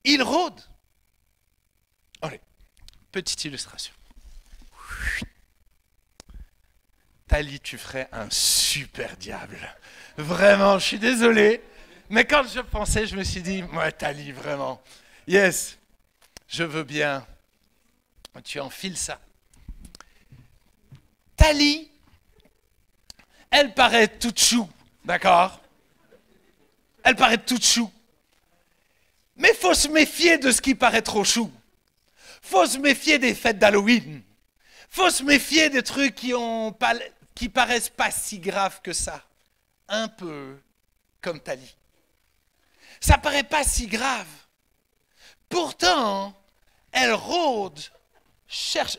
Il rôde. Allez, petite illustration. Tali, tu ferais un super diable. Vraiment, je suis désolé. Mais quand je pensais, je me suis dit, ouais, Tali, vraiment. Yes, je veux bien. Tu enfiles ça. Tali, elle paraît toute chou, d'accord? Elle paraît toute chou. Mais il faut se méfier de ce qui paraît trop chou. Il faut se méfier des fêtes d'Halloween. Il faut se méfier des trucs qui paraissent pas si graves que ça. Un peu comme Tali. Ça paraît pas si grave. Pourtant, elle rôde, cherche...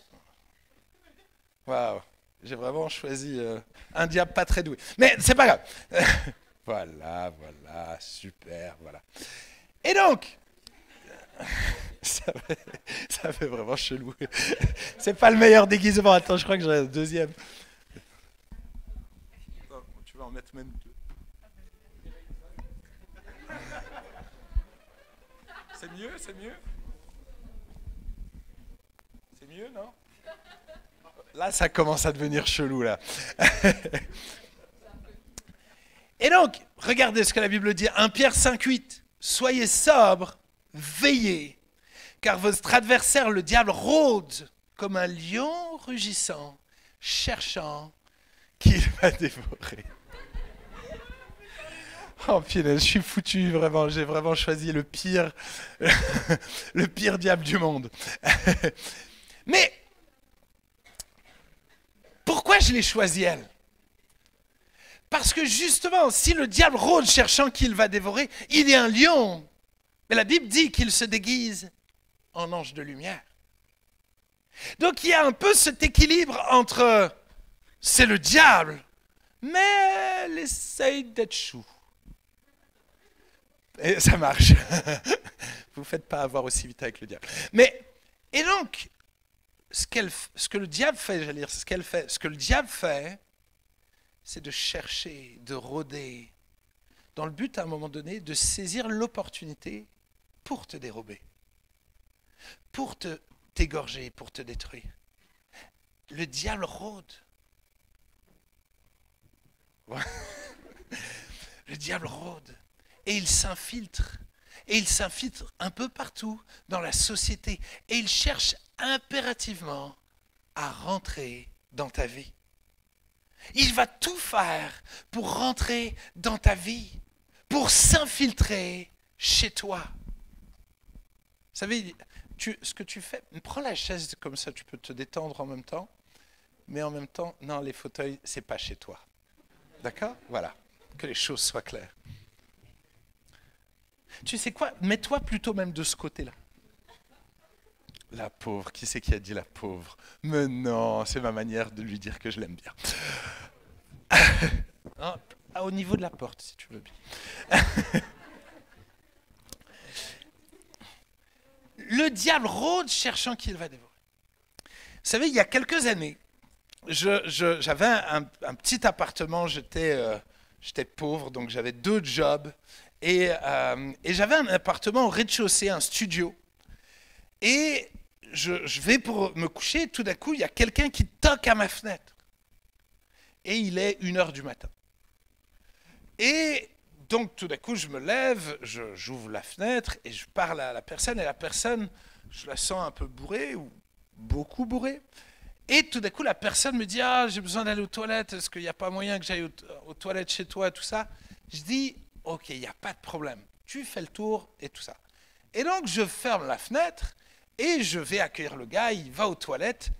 Waouh, j'ai vraiment choisi un diable pas très doué. Mais c'est pas grave. Voilà, super, voilà. Et donc, ça fait vraiment chelou. C'est pas le meilleur déguisement. Attends, je crois que j'ai un deuxième. Non, tu vas en mettre même deux. C'est mieux, c'est mieux. C'est mieux, non? Là, ça commence à devenir chelou, là. Et donc, regardez ce que la Bible dit. 1 Pierre 5,8. Soyez sobres, veillez, car votre adversaire, le diable, rôde comme un lion rugissant, cherchant qu'il va dévorer. Oh punaise, je suis foutu, vraiment. J'ai vraiment choisi le pire diable du monde. Mais pourquoi je l'ai choisi elle? Parce que justement, si le diable rôde cherchant qu'il va dévorer, il est un lion. Mais la Bible dit qu'il se déguise en ange de lumière. Donc il y a un peu cet équilibre entre c'est le diable, mais elle essaye d'être chou. Et ça marche. Vous ne faites pas avoir aussi vite avec le diable. Mais, et donc, ce que le diable fait, j'allais dire, ce que le diable fait, c'est de chercher, de rôder, dans le but à un moment donné de saisir l'opportunité pour te dérober, pour t'égorger, pour te détruire. Le diable rôde. Le diable rôde. Et il s'infiltre. Et il s'infiltre un peu partout dans la société. Et il cherche impérativement à rentrer dans ta vie. Il va tout faire pour rentrer dans ta vie, pour s'infiltrer chez toi. Vous savez, ce que tu fais, prends la chaise comme ça, tu peux te détendre en même temps, mais en même temps, non, les fauteuils, c'est pas chez toi. D'accord? Voilà, que les choses soient claires. Tu sais quoi? Mets-toi plutôt même de ce côté-là. La pauvre, qui c'est qui a dit la pauvre? Mais non, c'est ma manière de lui dire que je l'aime bien. Au niveau de la porte, si tu veux bien. Le diable rôde cherchant qui il va dévorer. Vous savez, il y a quelques années, j'avais un petit appartement, j'étais pauvre, donc j'avais 2 jobs, et j'avais un appartement au rez-de-chaussée, un studio. Et je vais pour me coucher, et tout d'un coup, il y a quelqu'un qui toque à ma fenêtre. Et il est 1h du matin. Et donc, tout d'un coup, je me lève, j'ouvre la fenêtre et je parle à la personne. Et la personne, je la sens un peu bourrée ou beaucoup bourrée. Et tout d'un coup, la personne me dit « Ah, j'ai besoin d'aller aux toilettes. Est-ce qu'il n'y a pas moyen que j'aille aux toilettes chez toi ?» tout ça. Je dis « Ok, il n'y a pas de problème. Tu fais le tour et tout ça. » Et donc, je ferme la fenêtre et je vais accueillir le gars. Il va aux toilettes.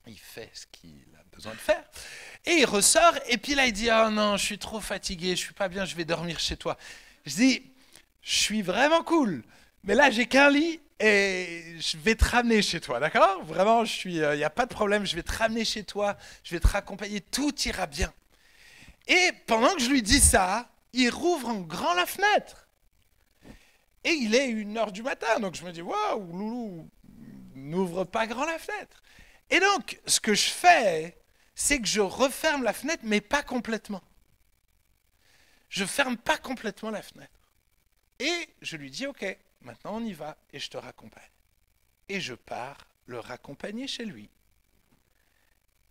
Il fait ce qu'il a besoin de faire. Et il ressort, et puis là, il dit « Oh non, je suis trop fatigué, je suis pas bien, je vais dormir chez toi. » Je dis « Je suis vraiment cool, mais là, j'ai qu'un lit, et je vais te ramener chez toi, d'accord? Vraiment, il n'y a pas de problème, je vais te ramener chez toi, je vais te raccompagner, tout ira bien. » Et pendant que je lui dis ça, il rouvre en grand la fenêtre. Et il est 1h du matin, donc je me dis « Waouh, loulou, n'ouvre pas grand la fenêtre. » Et donc, ce que je fais, c'est que je referme la fenêtre, mais pas complètement. Je ferme pas complètement la fenêtre. Et je lui dis, ok, maintenant on y va, et je te raccompagne. Et je pars le raccompagner chez lui.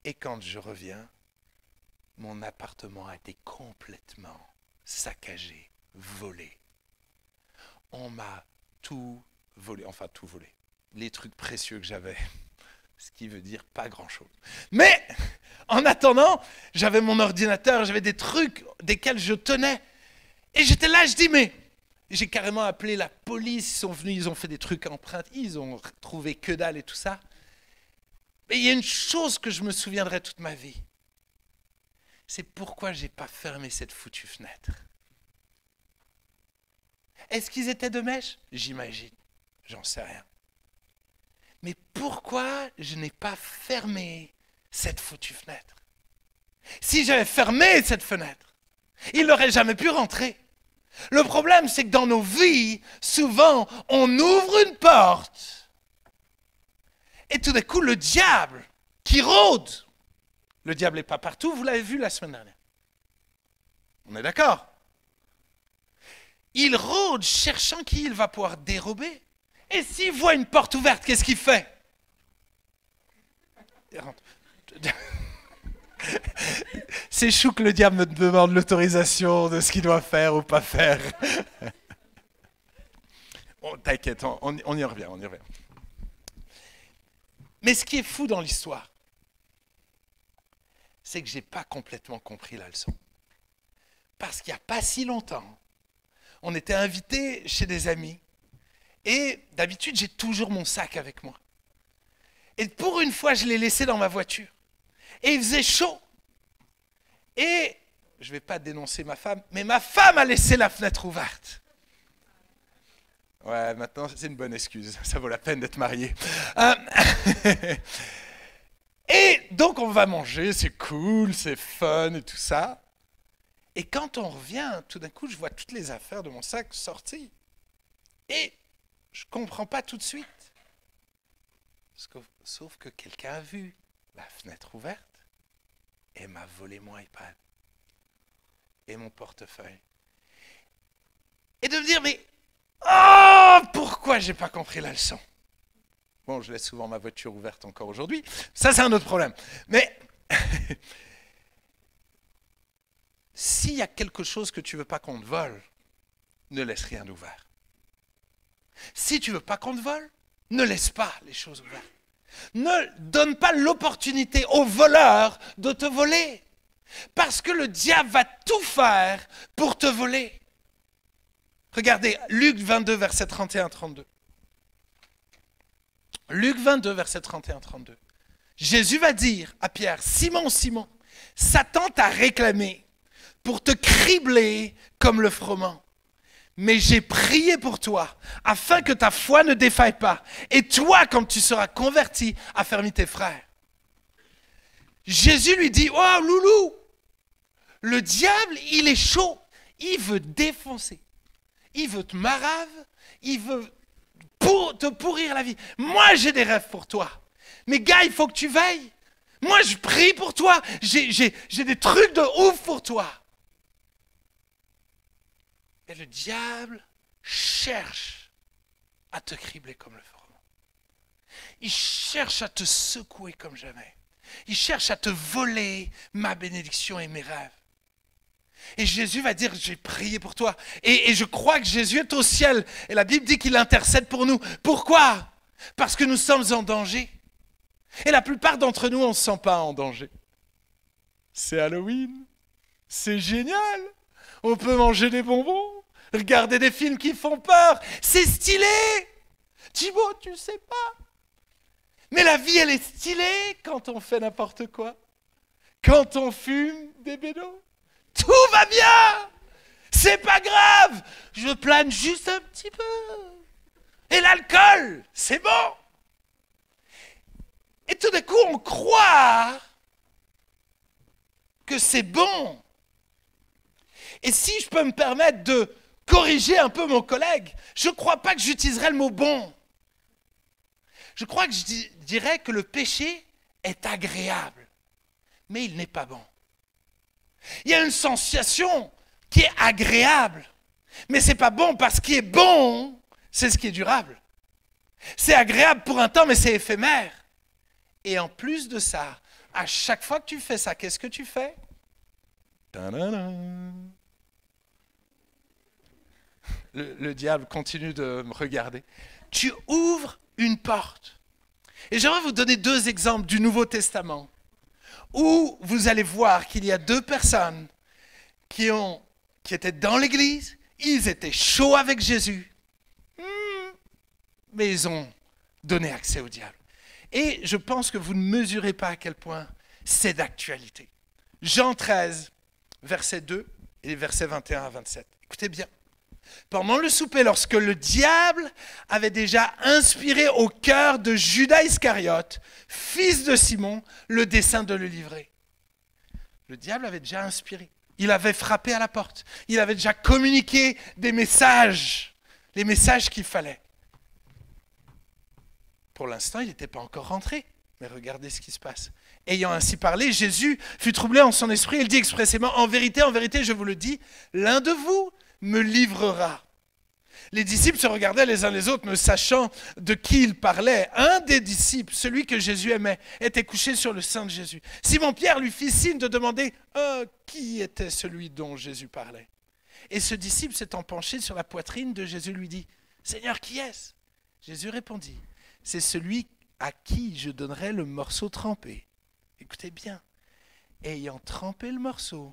Et quand je reviens, mon appartement a été complètement saccagé, volé. On m'a tout volé, enfin tout volé. Les trucs précieux que j'avais. Ce qui veut dire pas grand-chose. Mais, en attendant, j'avais mon ordinateur, j'avais des trucs desquels je tenais. Et j'étais là, je dis, mais... J'ai carrément appelé la police, ils sont venus, ils ont fait des trucs empreintes, ils ont trouvé que dalle et tout ça. Mais il y a une chose que je me souviendrai toute ma vie. C'est pourquoi j'ai pas fermé cette foutue fenêtre. Est-ce qu'ils étaient de mèche? J'imagine. J'en sais rien. Mais pourquoi je n'ai pas fermé cette foutue fenêtre? Si j'avais fermé cette fenêtre, il n'aurait jamais pu rentrer. Le problème, c'est que dans nos vies, souvent, on ouvre une porte et tout d'un coup, le diable qui rôde. Le diable n'est pas partout, vous l'avez vu la semaine dernière. On est d'accord? Il rôde cherchant qui il va pouvoir dérober. Et s'il voit une porte ouverte, qu'est-ce qu'il fait? C'est chou que le diable me demande l'autorisation de ce qu'il doit faire ou pas faire. Bon, t'inquiète, on y revient, on y revient. Mais ce qui est fou dans l'histoire, c'est que je n'ai pas complètement compris la leçon. Parce qu'il n'y a pas si longtemps, on était invités chez des amis. Et d'habitude, j'ai toujours mon sac avec moi. Et pour une fois, je l'ai laissé dans ma voiture. Et il faisait chaud. Et, je ne vais pas dénoncer ma femme, mais ma femme a laissé la fenêtre ouverte. Ouais, maintenant, c'est une bonne excuse. Ça vaut la peine d'être marié. Et donc, on va manger, c'est cool, c'est fun et tout ça. Et quand on revient, tout d'un coup, je vois toutes les affaires de mon sac sorties. Et je ne comprends pas tout de suite. Sauf que quelqu'un a vu la fenêtre ouverte et m'a volé mon iPad et mon portefeuille. Et de me dire, mais pourquoi j'ai pas compris la leçon? Bon, je laisse souvent ma voiture ouverte encore aujourd'hui. Ça, c'est un autre problème. Mais s'il y a quelque chose que tu veux pas qu'on te vole, ne laisse rien d'ouvert. Si tu veux pas qu'on te vole, ne laisse pas les choses ouvertes. Ne donne pas l'opportunité aux voleurs de te voler. Parce que le diable va tout faire pour te voler. Regardez, Luc 22, verset 31-32. Luc 22, verset 31-32. Jésus va dire à Pierre, Simon, Simon, Satan t'a réclamé pour te cribler comme le froment. Mais j'ai prié pour toi, afin que ta foi ne défaille pas. Et toi, quand tu seras converti, affermis tes frères. Jésus lui dit, oh loulou, le diable, il est chaud. Il veut défoncer. Il veut te marave. Il veut te pourrir la vie. Moi, j'ai des rêves pour toi. Mais gars, il faut que tu veilles. Moi, je prie pour toi. J'ai des trucs de ouf pour toi. Et le diable cherche à te cribler comme le froment. Il cherche à te secouer comme jamais. Il cherche à te voler ma bénédiction et mes rêves. Et Jésus va dire, j'ai prié pour toi. Et je crois que Jésus est au ciel. Et la Bible dit qu'il intercède pour nous. Pourquoi? Parce que nous sommes en danger. Et la plupart d'entre nous, on ne se sent pas en danger. C'est Halloween. C'est génial. On peut manger des bonbons, regarder des films qui font peur. C'est stylé. Thibaut, tu ne sais pas. Mais la vie, elle est stylée quand on fait n'importe quoi. Quand on fume des bédos. Tout va bien. C'est pas grave. Je plane juste un petit peu. Et l'alcool, c'est bon. Et tout d'un coup, on croit que c'est bon. Et si je peux me permettre de corriger un peu mon collègue, je ne crois pas que j'utiliserais le mot bon. Je crois que je dirais que le péché est agréable, mais il n'est pas bon. Il y a une sensation qui est agréable, mais ce n'est pas bon parce qu'il est bon, c'est ce qui est durable. C'est agréable pour un temps, mais c'est éphémère. Et en plus de ça, à chaque fois que tu fais ça, qu'est-ce que tu fais? Le diable continue de me regarder. Tu ouvres une porte. Et j'aimerais vous donner 2 exemples du Nouveau Testament où vous allez voir qu'il y a 2 personnes qui étaient dans l'église, ils étaient chauds avec Jésus, mais ils ont donné accès au diable. Et je pense que vous ne mesurez pas à quel point c'est d'actualité. Jean 13, verset 2 et versets 21 à 27. Écoutez bien. Pendant le souper, lorsque le diable avait déjà inspiré au cœur de Judas Iscariote, fils de Simon, le dessein de le livrer. Le diable avait déjà inspiré. Il avait frappé à la porte. Il avait déjà communiqué des messages, les messages qu'il fallait. Pour l'instant, il n'était pas encore rentré. Mais regardez ce qui se passe. Ayant ainsi parlé, Jésus fut troublé en son esprit. Il dit expressément, en vérité, je vous le dis, l'un de vous me livrera. Les disciples se regardaient les uns les autres, ne sachant de qui ils parlaient. Un des disciples, celui que Jésus aimait, était couché sur le sein de Jésus. Simon-Pierre lui fit signe de demander qui était celui dont Jésus parlait. Et ce disciple, s'étant penché sur la poitrine de Jésus, lui dit, Seigneur, qui est-ce? Jésus répondit, c'est celui à qui je donnerai le morceau trempé. Écoutez bien. Ayant trempé le morceau,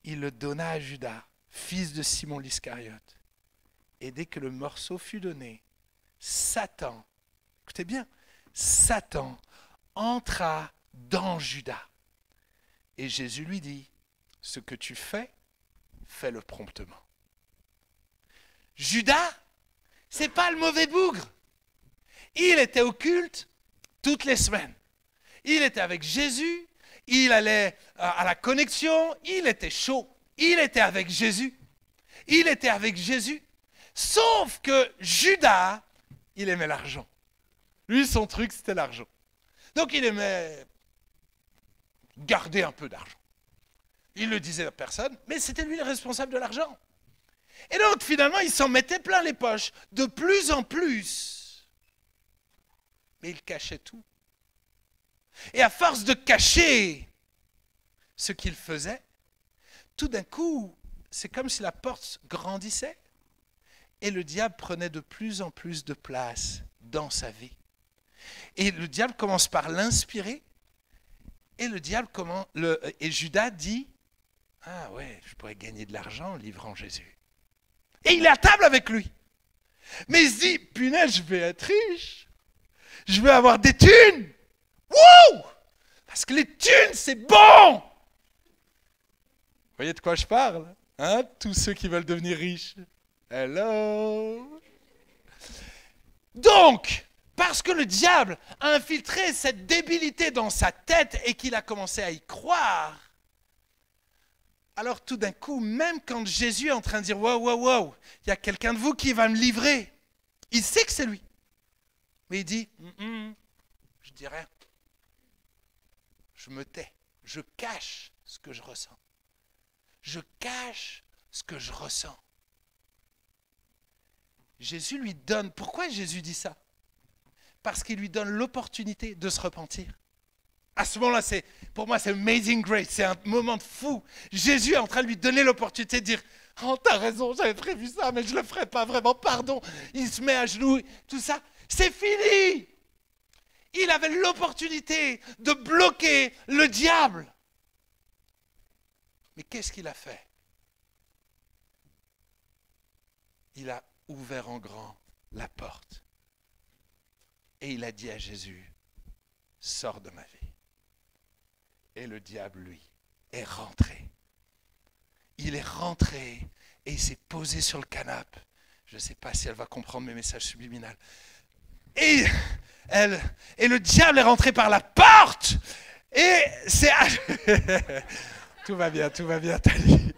il le donna à Judas, fils de Simon l'Iscariote. Et dès que le morceau fut donné, Satan, écoutez bien, Satan entra dans Judas. Et Jésus lui dit, ce que tu fais, fais-le promptement. Judas, c'est pas le mauvais bougre. Il était au culte toutes les semaines. Il était avec Jésus, il allait à la connexion, il était chaud. Il était avec Jésus. Il était avec Jésus. Sauf que Judas, il aimait l'argent. Lui, son truc, c'était l'argent. Donc, il aimait garder un peu d'argent. Il ne le disait à personne, mais c'était lui le responsable de l'argent. Et donc, finalement, il s'en mettait plein les poches, de plus en plus. Mais il cachait tout. Et à force de cacher ce qu'il faisait, tout d'un coup, c'est comme si la porte grandissait et le diable prenait de plus en plus de place dans sa vie. Et le diable commence par l'inspirer Et le diable, et Judas dit, ah ouais, je pourrais gagner de l'argent en livrant Jésus. Et il est à table avec lui. Mais il se dit, punaise, je vais être riche. Je vais avoir des thunes. Wouh! Parce que les thunes, c'est bon! Vous voyez de quoi je parle? Hein? Tous ceux qui veulent devenir riches. Hello! Donc, parce que le diable a infiltré cette débilité dans sa tête et qu'il a commencé à y croire, alors tout d'un coup, même quand Jésus est en train de dire « Wow, wow, wow, il y a quelqu'un de vous qui va me livrer », il sait que c'est lui. Mais il dit « Je dis rien. Je me tais. Je cache ce que je ressens. Je cache ce que je ressens. » Jésus lui donne... Pourquoi Jésus dit ça? Parce qu'il lui donne l'opportunité de se repentir. À ce moment-là, pour moi, c'est amazing grace, c'est un moment de fou. Jésus est en train de lui donner l'opportunité de dire « Oh, t'as raison, j'avais prévu ça, mais je ne le ferai pas vraiment, pardon. » Il se met à genoux, tout ça. C'est fini! Il avait l'opportunité de bloquer le diable. Mais qu'est-ce qu'il a fait? Il a ouvert en grand la porte. Et il a dit à Jésus, sors de ma vie. Et le diable, lui, est rentré. Il est rentré et il s'est posé sur le canapé. Je ne sais pas si elle va comprendre mes messages subliminaux. Et le diable est rentré par la porte. Et c'est... Tout va bien, Tali.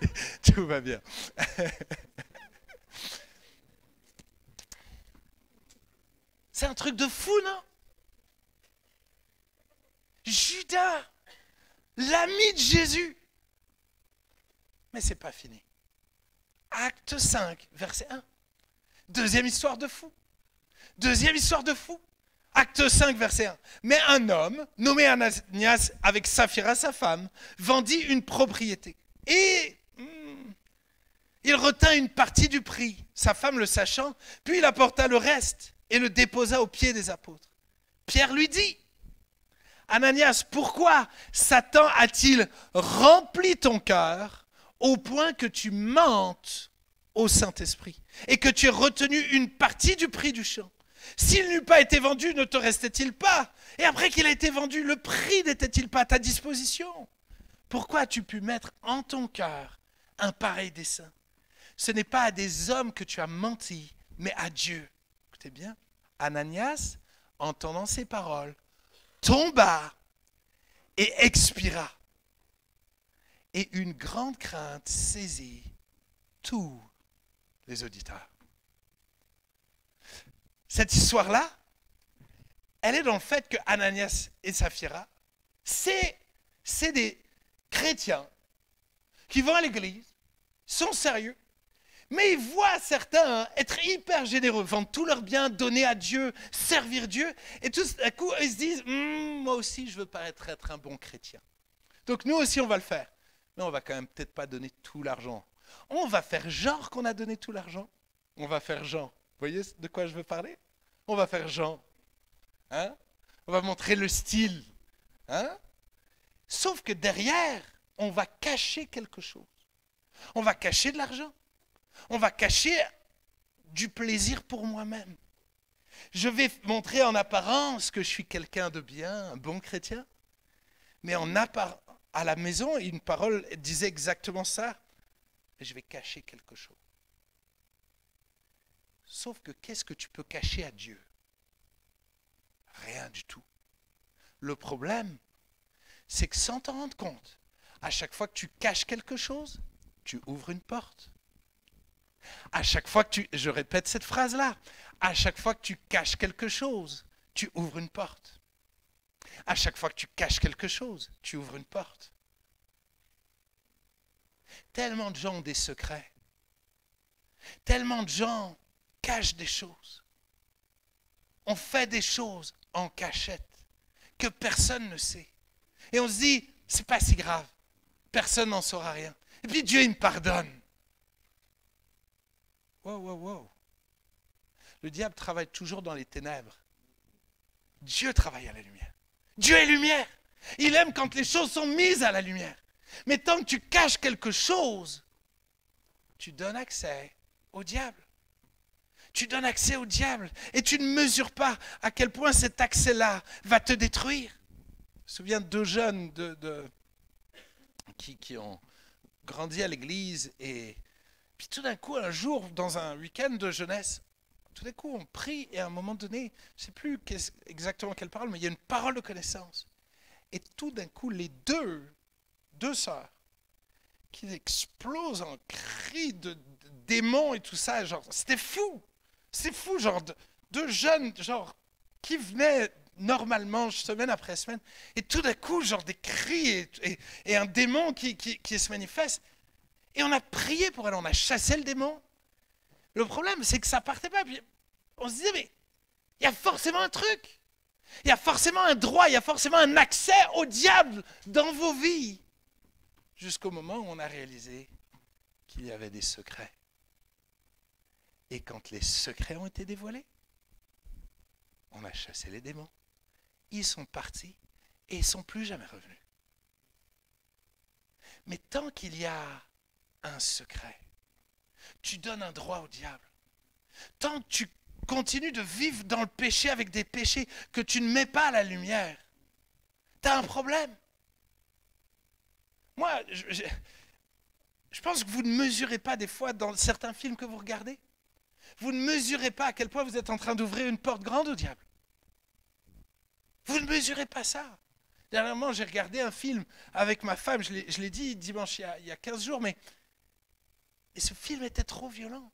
Tout va bien. C'est un truc de fou, non? Judas, l'ami de Jésus. Mais c'est pas fini. Acte 5, verset 1. Deuxième histoire de fou. Acte 5, verset 1. Mais un homme, nommé Ananias, avec Saphira, sa femme, vendit une propriété. Et il retint une partie du prix, sa femme le sachant, puis il apporta le reste et le déposa aux pieds des apôtres. Pierre lui dit, Ananias, pourquoi Satan a-t-il rempli ton cœur au point que tu mentes au Saint-Esprit et que tu aies retenu une partie du prix du champ? S'il n'eût pas été vendu, ne te restait-il pas? Et après qu'il a été vendu, le prix n'était-il pas à ta disposition? Pourquoi as-tu pu mettre en ton cœur un pareil dessein? Ce n'est pas à des hommes que tu as menti, mais à Dieu. Écoutez bien, Ananias, entendant ces paroles, tomba et expira. Et une grande crainte saisit tous les auditeurs. Cette histoire-là, elle est dans le fait que Ananias et Saphira, c'est des chrétiens qui vont à l'église, sont sérieux, mais ils voient certains être hyper généreux, vendre tous leurs biens, donner à Dieu, servir Dieu, et tout à coup, ils se disent, moi aussi, je veux paraître être un bon chrétien. Donc nous aussi, on va le faire. Mais on va quand même peut-être pas donner tout l'argent. On va faire genre qu'on a donné tout l'argent. On va faire genre. Vous voyez de quoi je veux parler? On va faire genre. Hein? On va montrer le style. Hein? Sauf que derrière, on va cacher quelque chose. On va cacher de l'argent. On va cacher du plaisir pour moi-même. Je vais montrer en apparence que je suis quelqu'un de bien, un bon chrétien. Mais à la maison, une parole disait exactement ça. Je vais cacher quelque chose. Sauf que qu'est-ce que tu peux cacher à Dieu? Rien du tout. Le problème, c'est que sans t'en rendre compte, à chaque fois que tu caches quelque chose, tu ouvres une porte. À chaque fois que je répète cette phrase-là, à chaque fois que tu caches quelque chose, tu ouvres une porte. À chaque fois que tu caches quelque chose, tu ouvres une porte. Tellement de gens ont des secrets. Tellement de gens cachent des choses. On fait des choses en cachette que personne ne sait. Et on se dit, c'est pas si grave. Personne n'en saura rien. Et puis Dieu, il me pardonne. Wow, wow, wow. Le diable travaille toujours dans les ténèbres. Dieu travaille à la lumière. Dieu est lumière. Il aime quand les choses sont mises à la lumière. Mais tant que tu caches quelque chose, tu donnes accès au diable. Tu donnes accès au diable et tu ne mesures pas à quel point cet accès-là va te détruire. Je me souviens de 2 jeunes qui ont grandi à l'église et puis tout d'un coup, un jour, dans un week-end de jeunesse, tout d'un coup, on prie et à un moment donné, je ne sais plus exactement quelle parole, mais il y a une parole de connaissance. Et tout d'un coup, les deux sœurs, qui explosent en cris de démons et tout ça, genre, c'était fou. C'est fou, genre, 2 jeunes, genre, qui venaient normalement, semaine après semaine, et tout d'un coup, genre, des cris et un démon qui se manifeste. Et on a prié pour elle, on a chassé le démon. Le problème, c'est que ça partait pas. Puis on se disait, mais il y a forcément un truc. Il y a forcément un droit, il y a forcément un accès au diable dans vos vies. Jusqu'au moment où on a réalisé qu'il y avait des secrets. Et quand les secrets ont été dévoilés, on a chassé les démons. Ils sont partis et ils ne sont plus jamais revenus. Mais tant qu'il y a un secret, tu donnes un droit au diable. Tant que tu continues de vivre dans le péché avec des péchés que tu ne mets pas à la lumière, tu as un problème. Moi, je pense que vous ne mesurez pas des fois dans certains films que vous regardez. Vous ne mesurez pas à quel point vous êtes en train d'ouvrir une porte grande au diable. Vous ne mesurez pas ça. Dernièrement, j'ai regardé un film avec ma femme, je l'ai dit dimanche il y a 15 jours, mais et ce film était trop violent.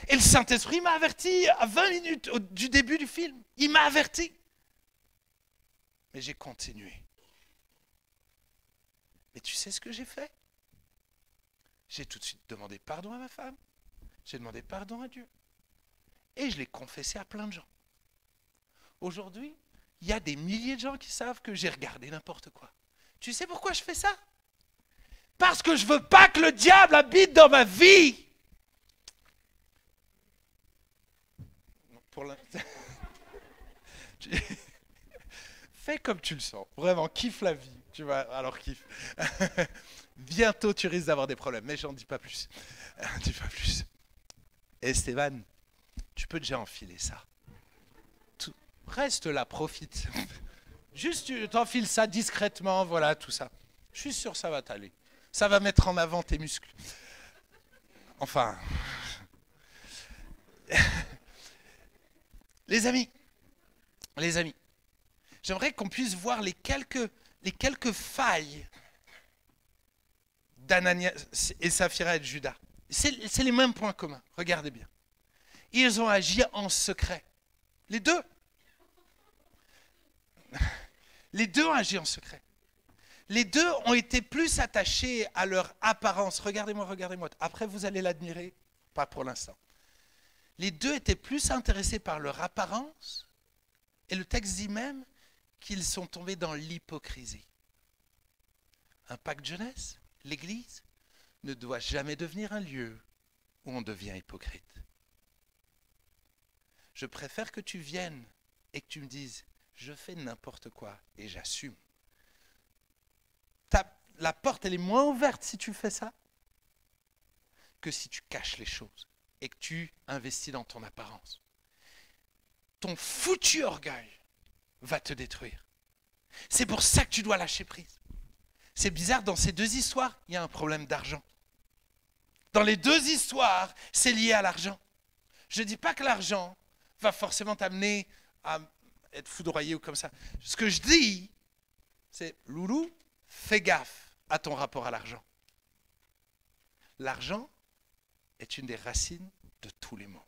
Et le Saint-Esprit m'a averti à 20 minutes du début du film. Il m'a averti. Mais j'ai continué. Mais tu sais ce que j'ai fait? J'ai tout de suite demandé pardon à ma femme. J'ai demandé pardon à Dieu. Et je l'ai confessé à plein de gens. Aujourd'hui, il y a des milliers de gens qui savent que j'ai regardé n'importe quoi. Tu sais pourquoi je fais ça? Parce que je ne veux pas que le diable habite dans ma vie. Pour l'instant. Fais comme tu le sens. Vraiment, kiffe la vie. Tu vois, alors kiffe. Bientôt, tu risques d'avoir des problèmes, mais j'en dis pas plus. Dis pas plus. Et Stéphane, tu peux déjà enfiler ça. Reste là, profite. Juste, tu t'enfiles ça discrètement, voilà, tout ça. Je suis sûr que ça va t'aller. Ça va mettre en avant tes muscles. Enfin. Les amis, j'aimerais qu'on puisse voir les quelques failles d'Ananias et Saphira et de Judas. C'est les mêmes points communs, regardez bien. Ils ont agi en secret. Les deux. Les deux ont agi en secret. Les deux ont été plus attachés à leur apparence. Regardez-moi, regardez-moi. Après, vous allez l'admirer. Pas pour l'instant. Les deux étaient plus intéressés par leur apparence. Et le texte dit même qu'ils sont tombés dans l'hypocrisie. Un pacte jeunesse, l'Église, ne doit jamais devenir un lieu où on devient hypocrite. Je préfère que tu viennes et que tu me dises « je fais n'importe quoi et j'assume ». La porte, elle est moins ouverte si tu fais ça que si tu caches les choses et que tu investis dans ton apparence. Ton foutu orgueil va te détruire. C'est pour ça que tu dois lâcher prise. C'est bizarre, dans ces deux histoires, il y a un problème d'argent. Dans les deux histoires, c'est lié à l'argent. Je ne dis pas que l'argent va forcément t'amener à être foudroyé ou comme ça. Ce que je dis, c'est « Loulou, fais gaffe à ton rapport à l'argent. » L'argent est une des racines de tous les maux.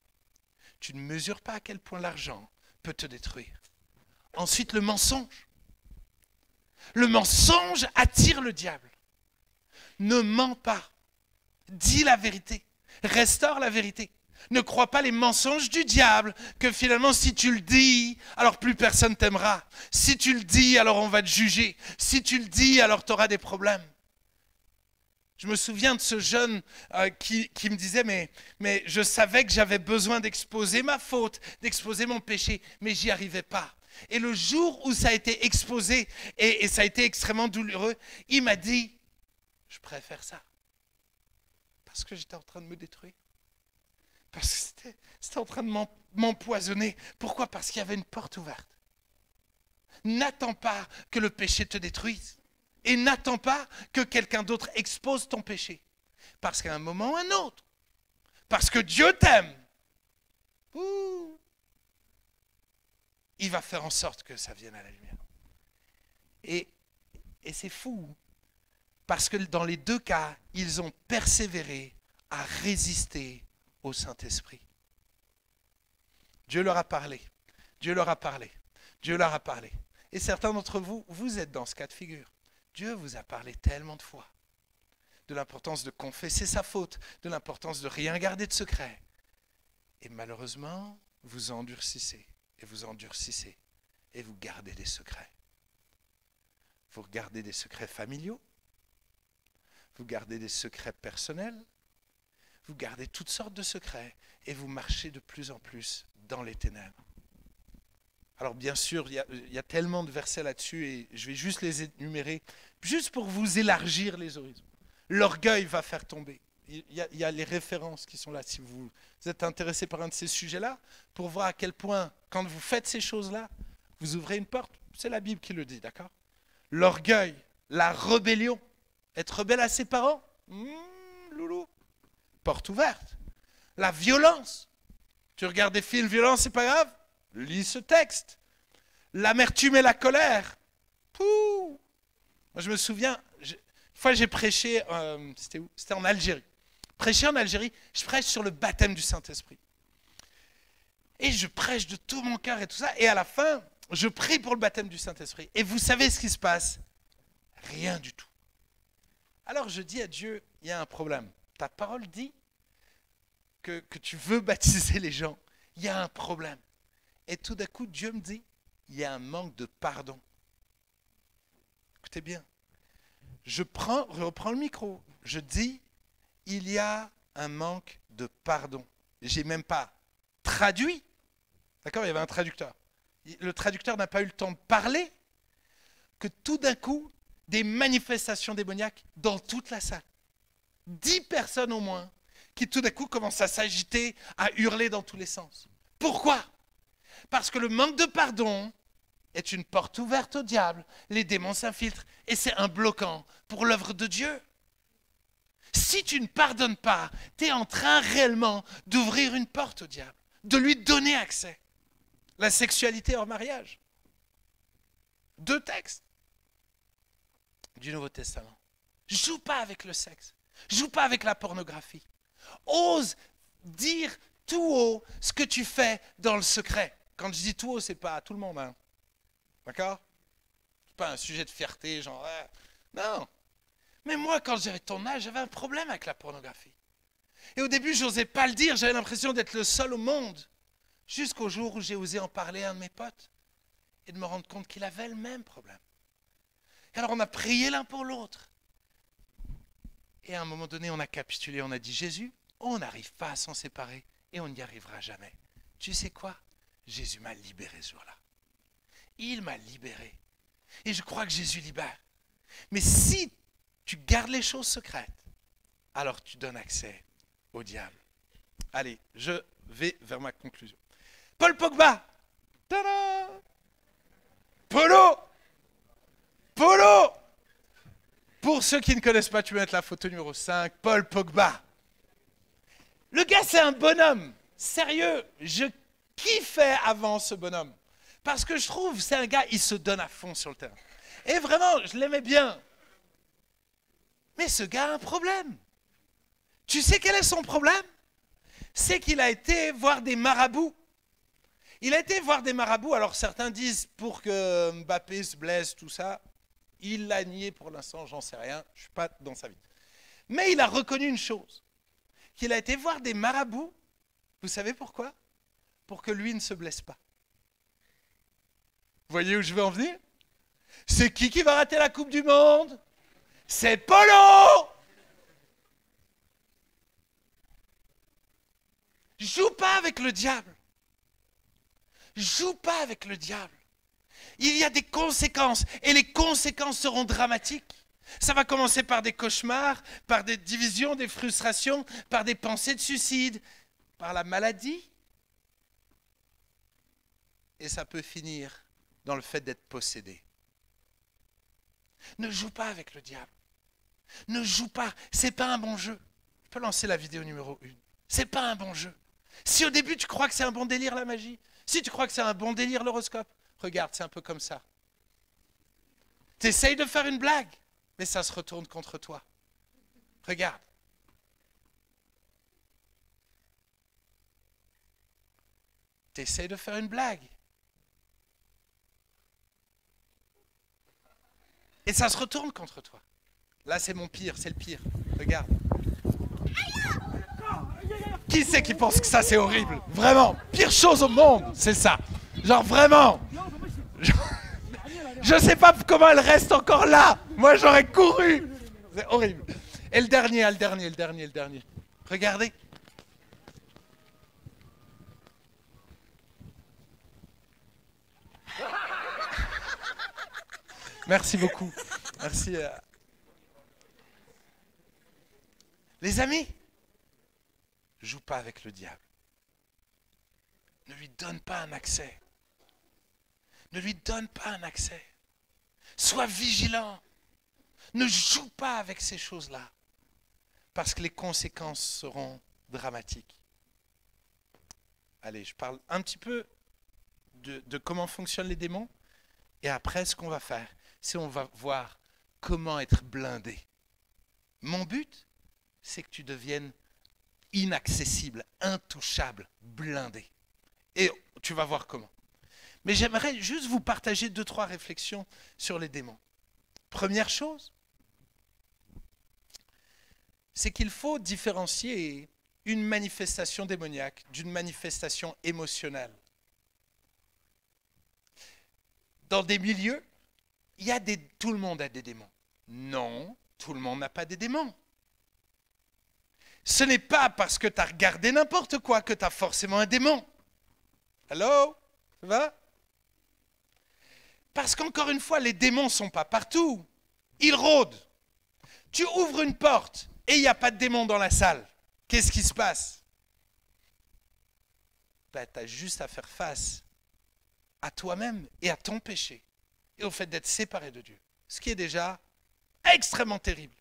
Tu ne mesures pas à quel point l'argent peut te détruire. Ensuite, le mensonge. Le mensonge attire le diable. Ne mens pas. Dis la vérité. Restaure la vérité. Ne crois pas les mensonges du diable, que finalement si tu le dis, alors plus personne t'aimera. Si tu le dis, alors on va te juger. Si tu le dis, alors tu auras des problèmes. Je me souviens de ce jeune qui me disait, mais je savais que j'avais besoin d'exposer ma faute, d'exposer mon péché, mais j'y arrivais pas. Et le jour où ça a été exposé et ça a été extrêmement douloureux, il m'a dit, je préfère ça. Parce que j'étais en train de me détruire. Parce que c'était en train de m'empoisonner. Pourquoi? Parce qu'il y avait une porte ouverte. N'attends pas que le péché te détruise. Et n'attends pas que quelqu'un d'autre expose ton péché. Parce qu'à un moment ou un autre, parce que Dieu t'aime, il va faire en sorte que ça vienne à la lumière. Et c'est fou. Parce que dans les deux cas, ils ont persévéré à résister au Saint-Esprit. Dieu leur a parlé. Dieu leur a parlé. Dieu leur a parlé. Et certains d'entre vous, vous êtes dans ce cas de figure. Dieu vous a parlé tellement de fois. De l'importance de confesser sa faute, de l'importance de rien garder de secret. Et malheureusement, vous endurcissez, et vous endurcissez, et vous gardez des secrets. Vous gardez des secrets familiaux, vous gardez des secrets personnels, vous gardez toutes sortes de secrets, et vous marchez de plus en plus dans les ténèbres. Alors bien sûr, il y a tellement de versets là-dessus, et je vais juste les énumérer, juste pour vous élargir les horizons. L'orgueil va faire tomber. Il y a les références qui sont là, si vous êtes intéressé par un de ces sujets-là, pour voir à quel point, quand vous faites ces choses-là, vous ouvrez une porte. C'est la Bible qui le dit, d'accord? L'orgueil, la rébellion, être rebelle à ses parents, loulou, porte ouverte. La violence, tu regardes des films violents, c'est pas grave, lis ce texte. L'amertume et la colère, pouh. Moi je me souviens, une fois j'ai prêché, c'était où? C'était en Algérie. Prêcher en Algérie, je prêche sur le baptême du Saint-Esprit. Et je prêche de tout mon cœur et tout ça, et à la fin, je prie pour le baptême du Saint-Esprit. Et vous savez ce qui se passe? Rien du tout. Alors je dis à Dieu, il y a un problème. Ta parole dit que tu veux baptiser les gens. Il y a un problème. Et tout d'un coup, Dieu me dit, il y a un manque de pardon. Écoutez bien. Je reprends le micro. Je dis, il y a un manque de pardon. Je n'ai même pas traduit. D'accord? Il y avait un traducteur. Le traducteur n'a pas eu le temps de parler que tout d'un coup, des manifestations démoniaques dans toute la salle. 10 personnes au moins qui tout d'un coup commencent à s'agiter, à hurler dans tous les sens. Pourquoi? Parce que le manque de pardon est une porte ouverte au diable. Les démons s'infiltrent et c'est un bloquant pour l'œuvre de Dieu. Si tu ne pardonnes pas, tu es en train réellement d'ouvrir une porte au diable, de lui donner accès. La sexualité hors mariage. 2 textes du Nouveau Testament. Joue pas avec le sexe. Joue pas avec la pornographie. Ose dire tout haut ce que tu fais dans le secret. Quand je dis tout haut, c'est pas à tout le monde. Hein. D'accord? C'est pas un sujet de fierté, genre... non. Mais moi, quand j'avais ton âge, j'avais un problème avec la pornographie. Et au début, je n'osais pas le dire. J'avais l'impression d'être le seul au monde. Jusqu'au jour où j'ai osé en parler à un de mes potes. Et de me rendre compte qu'il avait le même problème. Et alors, on a prié l'un pour l'autre. Et à un moment donné, on a capitulé. On a dit, Jésus, on n'arrive pas à s'en séparer. Et on n'y arrivera jamais. Tu sais quoi? Jésus m'a libéré ce jour-là. Il m'a libéré. Et je crois que Jésus libère. Mais si tu gardes les choses secrètes, alors tu donnes accès au diable. Allez, je vais vers ma conclusion. Paul Pogba. Tada! Polo. Pour ceux qui ne connaissent pas, tu peux mettre la photo numéro 5. Paul Pogba. Le gars, c'est un bonhomme. Sérieux, je kiffais avant ce bonhomme. Parce que je trouve, c'est un gars, il se donne à fond sur le terrain. Et vraiment, je l'aimais bien. Mais ce gars a un problème. Tu sais quel est son problème? C'est qu'il a été voir des marabouts. Il a été voir des marabouts, alors certains disent pour que Mbappé se blesse, tout ça. Il l'a nié pour l'instant, j'en sais rien, je ne suis pas dans sa vie. Mais il a reconnu une chose, qu'il a été voir des marabouts, vous savez pourquoi? Pour que lui ne se blesse pas. Vous voyez où je veux en venir? C'est qui va rater la Coupe du Monde? C'est Polo! Joue pas avec le diable. Joue pas avec le diable. Il y a des conséquences et les conséquences seront dramatiques. Ça va commencer par des cauchemars, par des divisions, des frustrations, par des pensées de suicide, par la maladie. Et ça peut finir dans le fait d'être possédé. Ne joue pas avec le diable. Ne joue pas. C'est pas un bon jeu. Je peux lancer la vidéo numéro 1. C'est pas un bon jeu. Si au début tu crois que c'est un bon délire la magie, si tu crois que c'est un bon délire l'horoscope, regarde, c'est un peu comme ça. Tu essayes de faire une blague, mais ça se retourne contre toi. Regarde. Tu essayes de faire une blague. Et ça se retourne contre toi. Là, c'est mon pire, c'est le pire. Regarde. Qui c'est qui pense que ça, c'est horrible? Vraiment, pire chose au monde, c'est ça. Genre vraiment. Je sais pas comment elle reste encore là. Moi, j'aurais couru. C'est horrible. Et le dernier. Regardez. Merci beaucoup. Merci. Les amis, joue pas avec le diable. Ne lui donne pas un accès. Ne lui donne pas un accès. Sois vigilant. Ne joue pas avec ces choses-là. Parce que les conséquences seront dramatiques. Allez, je parle un petit peu de comment fonctionnent les démons. Et après, ce qu'on va faire, c'est on va voir comment être blindé. Mon but, c'est que tu deviennes inaccessible, intouchable, blindé. Et tu vas voir comment. Mais j'aimerais juste vous partager 2-3 réflexions sur les démons. Première chose, c'est qu'il faut différencier une manifestation démoniaque d'une manifestation émotionnelle. Dans des milieux, tout le monde a des démons. Non, tout le monde n'a pas des démons. Ce n'est pas parce que tu as regardé n'importe quoi que tu as forcément un démon. Allô? Ça va? Parce qu'encore une fois, les démons ne sont pas partout. Ils rôdent. Tu ouvres une porte et il n'y a pas de démon dans la salle. Qu'est-ce qui se passe? Ben, tu as juste à faire face à toi-même et à ton péché et au fait d'être séparé de Dieu. Ce qui est déjà extrêmement terrible.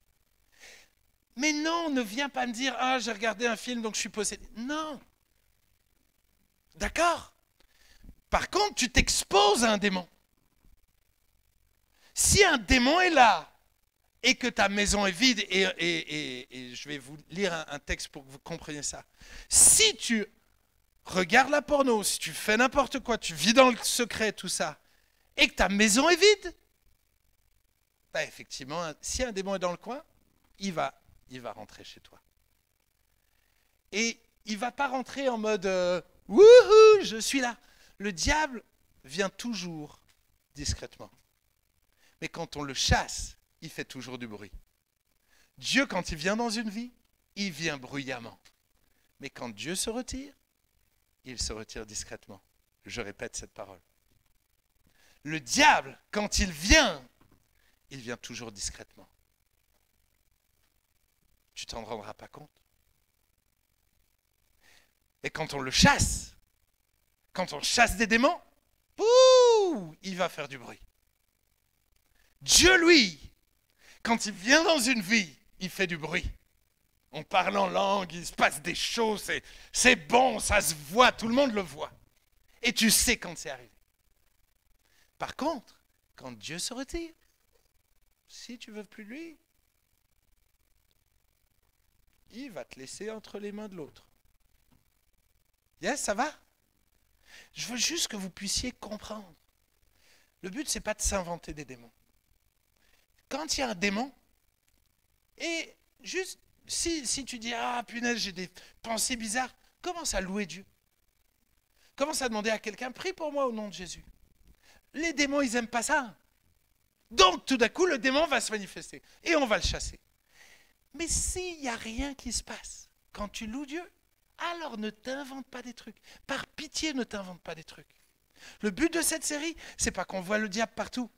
Mais non, ne viens pas me dire « Ah, j'ai regardé un film, donc je suis possédé. » Non. D'accord? Par contre, tu t'exposes à un démon. Si un démon est là et que ta maison est vide, et je vais vous lire un texte pour que vous compreniez ça. Si tu regardes la porno, si tu fais n'importe quoi, tu vis dans le secret, tout ça, et que ta maison est vide, ben effectivement, si un démon est dans le coin, il va rentrer chez toi. Et il ne va pas rentrer en mode wouhou, je suis là. Le diable vient toujours discrètement. Mais quand on le chasse, il fait toujours du bruit. Dieu, quand il vient dans une vie, il vient bruyamment. Mais quand Dieu se retire, il se retire discrètement. Je répète cette parole. Le diable, quand il vient toujours discrètement. Tu t'en rendras pas compte. Et quand on le chasse, quand on chasse des démons, il va faire du bruit. Dieu, lui, quand il vient dans une vie, il fait du bruit. On parle en langue, il se passe des choses, c'est bon, ça se voit, tout le monde le voit. Et tu sais quand c'est arrivé. Par contre, quand Dieu se retire, si tu veux plus de lui, il va te laisser entre les mains de l'autre. Yes, ça va? Je veux juste que vous puissiez comprendre. Le but, c'est pas de s'inventer des démons. Quand il y a un démon, et juste, si tu dis, ah punaise, j'ai des pensées bizarres, commence à louer Dieu. Commence à demander à quelqu'un, prie pour moi au nom de Jésus. Les démons, ils n'aiment pas ça. Donc, tout d'un coup, le démon va se manifester et on va le chasser. Mais s'il n'y a rien qui se passe, quand tu loues Dieu, alors ne t'invente pas des trucs. Par pitié, ne t'invente pas des trucs. Le but de cette série, c'est pas qu'on voit le diable partout.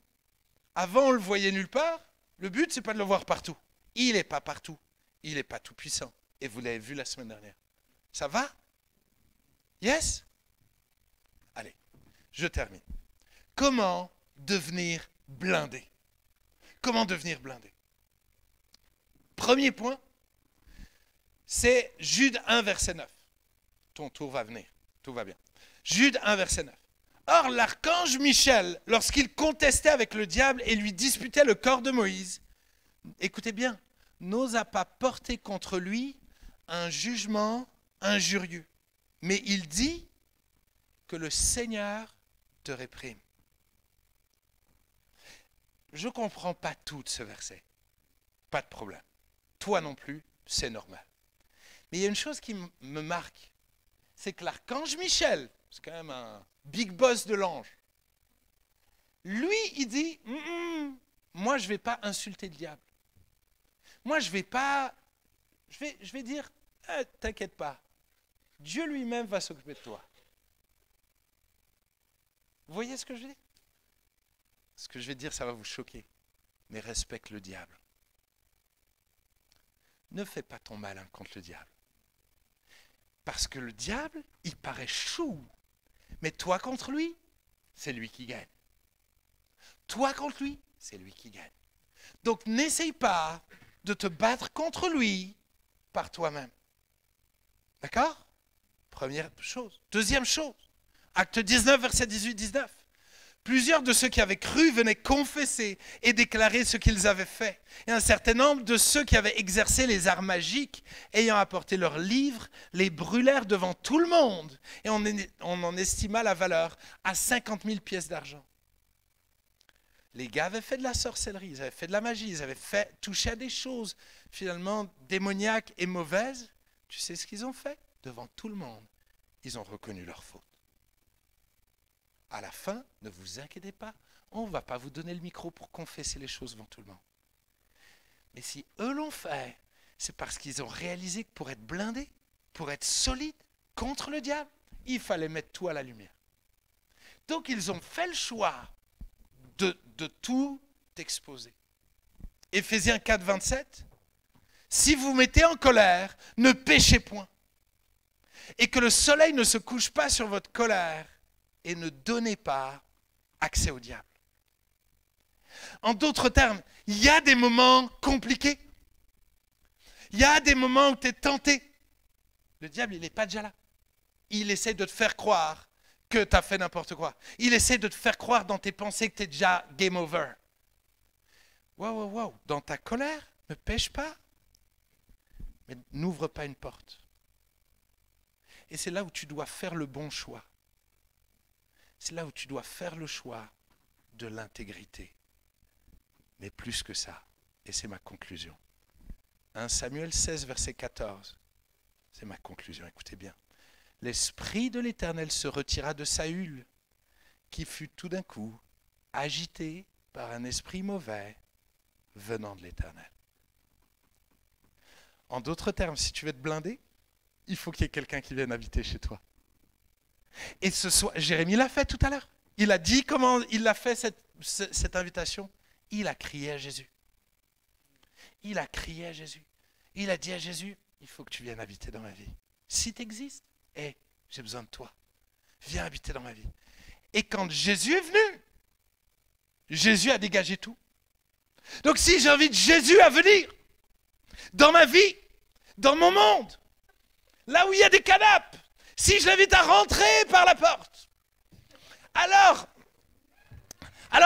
Avant, on le voyait nulle part. Le but, c'est pas de le voir partout. Il n'est pas partout. Il n'est pas tout puissant. Et vous l'avez vu la semaine dernière. Ça va? Yes? Allez, je termine. Comment devenir blindé? Comment devenir blindé? Premier point, c'est Jude 1, verset 9. Ton tour va venir, tout va bien. Jude 1, verset 9. Or, l'archange Michel, lorsqu'il contestait avec le diable et lui disputait le corps de Moïse, écoutez bien, n'osa pas porter contre lui un jugement injurieux. Mais il dit que le Seigneur te réprime. Je ne comprends pas tout de ce verset. Pas de problème. Toi non plus, c'est normal. Mais il y a une chose qui me marque, c'est que l'archange Michel, c'est quand même un big boss de l'ange, lui, il dit, moi, je ne vais pas insulter le diable. Moi, je vais pas, je vais dire, t'inquiète pas, Dieu lui-même va s'occuper de toi. Vous voyez ce que je veux dire? Ce que je vais dire, ça va vous choquer, mais respecte le diable. Ne fais pas ton malin contre le diable. Parce que le diable, il paraît chou. Mais toi contre lui, c'est lui qui gagne. Toi contre lui, c'est lui qui gagne. Donc n'essaye pas de te battre contre lui par toi-même. D'accord? Première chose. Deuxième chose. Acte 19, verset 18-19. Plusieurs de ceux qui avaient cru venaient confesser et déclarer ce qu'ils avaient fait. Et un certain nombre de ceux qui avaient exercé les arts magiques, ayant apporté leurs livres, les brûlèrent devant tout le monde. Et on en estima la valeur à 50 000 pièces d'argent. Les gars avaient fait de la sorcellerie, ils avaient fait de la magie, ils avaient touché à des choses finalement démoniaques et mauvaises. Tu sais ce qu'ils ont fait? Devant tout le monde, ils ont reconnu leur faute. À la fin, ne vous inquiétez pas, on ne va pas vous donner le micro pour confesser les choses devant tout le monde. Mais si eux l'ont fait, c'est parce qu'ils ont réalisé que pour être blindés, pour être solides contre le diable, il fallait mettre tout à la lumière. Donc ils ont fait le choix de tout exposer. Éphésiens 4, 27. Si vous mettez en colère, ne péchez point. Et que le soleil ne se couche pas sur votre colère et ne donnez pas accès au diable. En d'autres termes, il y a des moments compliqués. Il y a des moments où tu es tenté. Le diable, il n'est pas déjà là. Il essaie de te faire croire que tu as fait n'importe quoi. Il essaie de te faire croire dans tes pensées que tu es déjà game over. Wow. Dans ta colère, ne pêche pas. Mais n'ouvre pas une porte. Et c'est là où tu dois faire le bon choix. C'est là où tu dois faire le choix de l'intégrité. Mais plus que ça, et c'est ma conclusion. 1 Samuel 16, verset 14. C'est ma conclusion, écoutez bien. L'esprit de l'Éternel se retira de Saül, qui fut tout d'un coup agité par un esprit mauvais venant de l'Éternel. En d'autres termes, si tu veux te blinder, il faut qu'il y ait quelqu'un qui vienne habiter chez toi. Et ce soir, Jérémie l'a fait tout à l'heure. Il a dit comment il a fait cette invitation. Il a crié à Jésus. Il a crié à Jésus. Il a dit à Jésus, il faut que tu viennes habiter dans ma vie. Si tu existes, j'ai besoin de toi. Viens habiter dans ma vie. Et quand Jésus est venu, Jésus a dégagé tout. Donc si j'invite Jésus à venir dans ma vie, dans mon monde, là où il y a des canapes, si je l'invite à rentrer par la porte, alors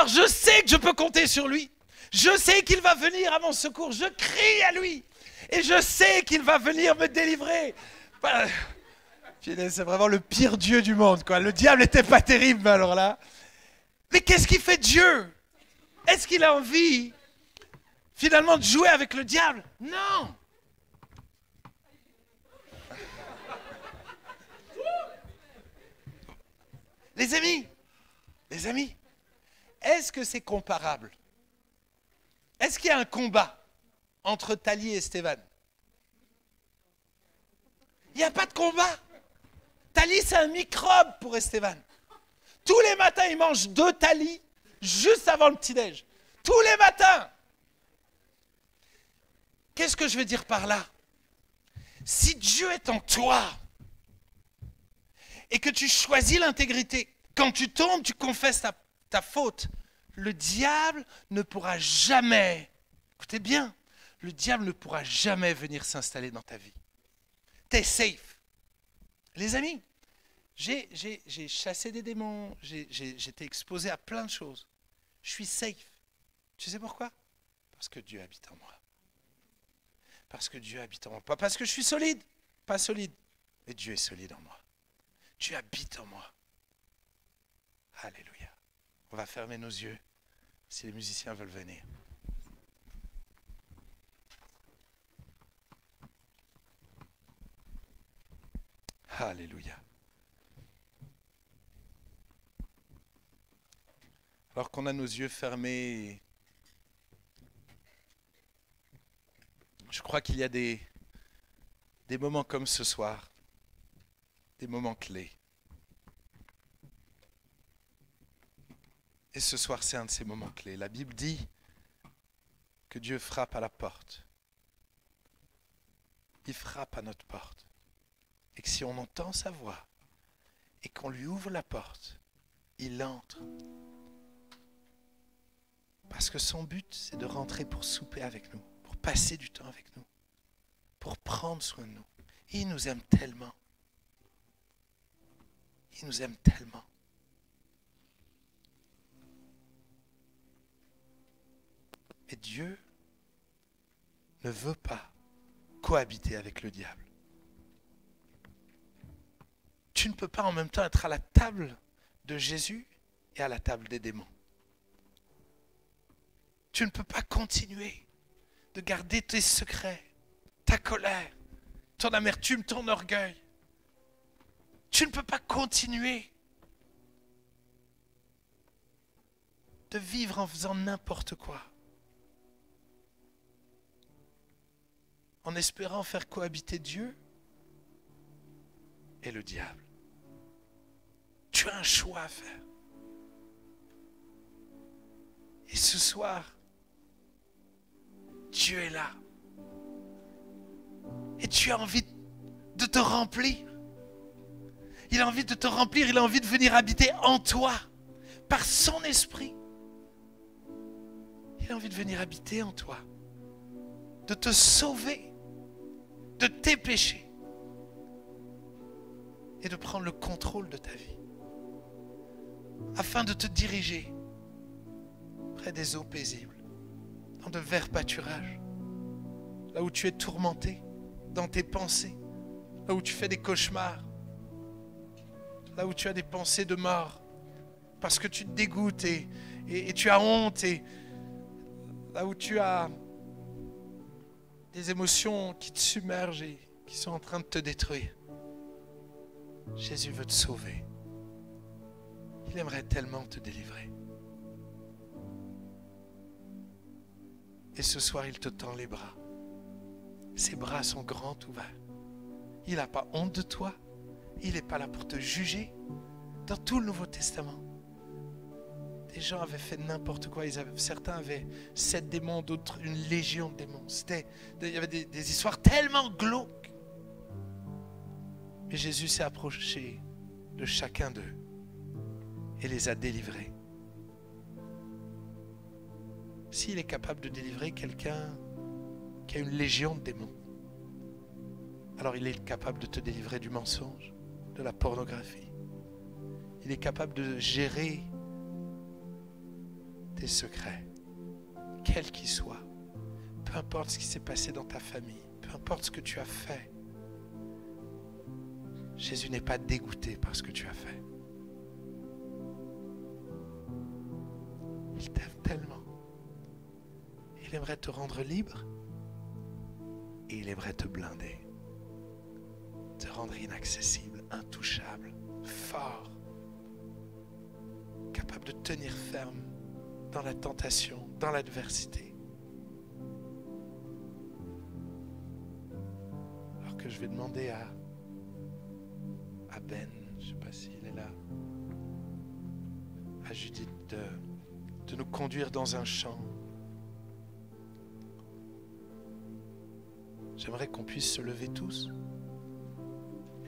je sais que je peux compter sur lui. Je sais qu'il va venir à mon secours. Je crie à lui. Et je sais qu'il va venir me délivrer. C'est vraiment le pire Dieu du monde, quoi. Le diable n'était pas terrible, mais alors là. Mais qu'est-ce qu'il fait Dieu? Est-ce qu'il a envie, finalement, de jouer avec le diable? Non. Les amis, est-ce que c'est comparable? Est-ce qu'il y a un combat entre Thalie et Stéphane? Il n'y a pas de combat. Thalie, c'est un microbe pour Esteban. Tous les matins, il mange 2 talis juste avant le petit-déj. Tous les matins. Qu'est-ce que je veux dire par là? Si Dieu est en toi et que tu choisis l'intégrité, quand tu tombes, tu confesses ta faute, le diable ne pourra jamais, écoutez bien, le diable ne pourra jamais venir s'installer dans ta vie. T'es safe. Les amis, j'ai chassé des démons, j'étais exposé à plein de choses. Je suis safe. Tu sais pourquoi? Parce que Dieu habite en moi. Parce que Dieu habite en moi. Pas parce que je suis solide, pas solide, mais Dieu est solide en moi. Dieu habite en moi. Alléluia. On va fermer nos yeux si les musiciens veulent venir. Alléluia. Alors qu'on a nos yeux fermés, je crois qu'il y a des moments comme ce soir, des moments clés. Et ce soir, c'est un de ces moments clés. La Bible dit que Dieu frappe à la porte. Il frappe à notre porte. Et que si on entend sa voix et qu'on lui ouvre la porte, il entre. Parce que son but, c'est de rentrer pour souper avec nous, pour passer du temps avec nous, pour prendre soin de nous. Et il nous aime tellement. Il nous aime tellement. Mais Dieu ne veut pas cohabiter avec le diable. Tu ne peux pas en même temps être à la table de Jésus et à la table des démons. Tu ne peux pas continuer de garder tes secrets, ta colère, ton amertume, ton orgueil. Tu ne peux pas continuer de vivre en faisant n'importe quoi, en espérant faire cohabiter Dieu et le diable. Tu as un choix à faire. Et ce soir, Dieu est là. Et tu as envie de te remplir. Il a envie de te remplir, il a envie de venir habiter en toi, par son esprit. Il a envie de venir habiter en toi, de te sauver de tes péchés et de prendre le contrôle de ta vie, afin de te diriger près des eaux paisibles, dans de verts pâturages, là où tu es tourmenté, dans tes pensées, là où tu fais des cauchemars, là où tu as des pensées de mort, parce que tu te dégoûtes et tu as honte, et là où tu as des émotions qui te submergent et qui sont en train de te détruire. Jésus veut te sauver. Il aimerait tellement te délivrer. Et ce soir, il te tend les bras. Ses bras sont grands ouverts. Il n'a pas honte de toi. Il n'est pas là pour te juger. Dans tout le Nouveau Testament, des gens avaient fait n'importe quoi. Certains avaient 7 démons, d'autres une légion de démons. Il y avait des histoires tellement glauques. Mais Jésus s'est approché de chacun d'eux et les a délivrés. S'il est capable de délivrer quelqu'un qui a une légion de démons, alors il est capable de te délivrer du mensonge, de la pornographie. Il est capable de gérer tes secrets, quels qu'ils soient. Peu importe ce qui s'est passé dans ta famille, peu importe ce que tu as fait. Jésus n'est pas dégoûté par ce que tu as fait. Il t'aime tellement. Il aimerait te rendre libre et il aimerait te blinder. Te rendre inaccessible, intouchable, fort, capable de tenir ferme dans la tentation, dans l'adversité. Alors que je vais demander à Ben, je ne sais pas s'il est là, à Judith de nous conduire dans un chant. J'aimerais qu'on puisse se lever tous.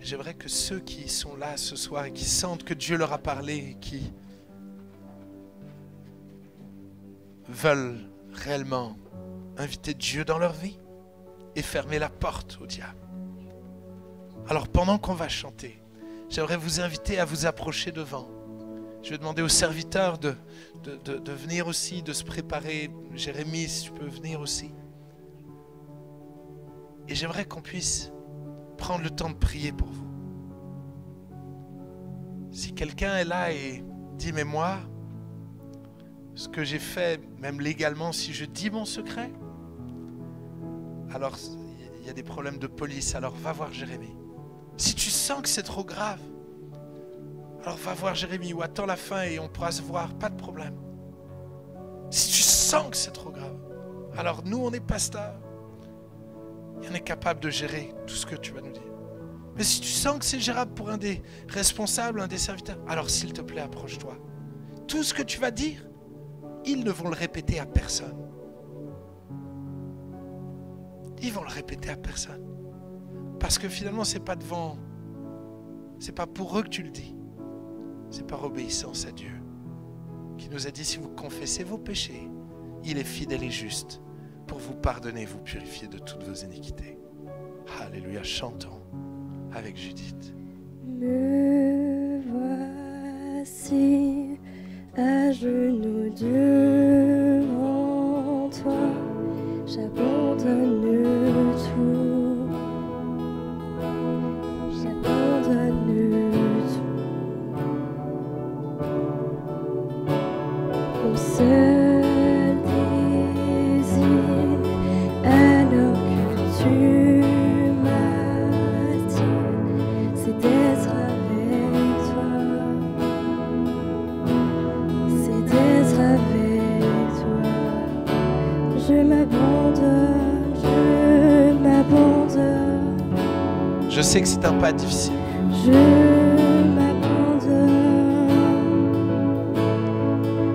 J'aimerais que ceux qui sont là ce soir et qui sentent que Dieu leur a parlé et qui veulent réellement inviter Dieu dans leur vie et fermer la porte au diable. Alors pendant qu'on va chanter, j'aimerais vous inviter à vous approcher devant. Je vais demander aux serviteurs de venir aussi, de se préparer. Jérémie, si tu peux venir aussi. Et j'aimerais qu'on puisse prendre le temps de prier pour vous. Si quelqu'un est là et dit, mais moi, ce que j'ai fait, même légalement, si je dis mon secret, alors il y a des problèmes de police, alors va voir Jérémie. Si tu sens que c'est trop grave, alors va voir Jérémie ou attends la fin et on pourra se voir, pas de problème. Si tu sens que c'est trop grave, alors nous on est pasteurs et on est capable de gérer tout ce que tu vas nous dire. Mais si tu sens que c'est gérable pour un des responsables, un des serviteurs, alors s'il te plaît approche-toi. Tout ce que tu vas dire, ils ne vont le répéter à personne. Ils vont le répéter à personne. Parce que finalement, c'est pas devant, c'est pas pour eux que tu le dis. C'est par obéissance à Dieu qui nous a dit, si vous confessez vos péchés, il est fidèle et juste pour vous pardonner, vous purifier de toutes vos iniquités. Alléluia, chantons avec Judith. Me voici à genoux devant toi, j'abandonne tout, j'abandonne tout. Mon seul désir, alors que tu m'as dit, c'est d'être avec toi, c'est d'être avec toi. Je m'abandonne, je m'abandonne. Je sais que c'est un pas difficile. Je m'abandonne,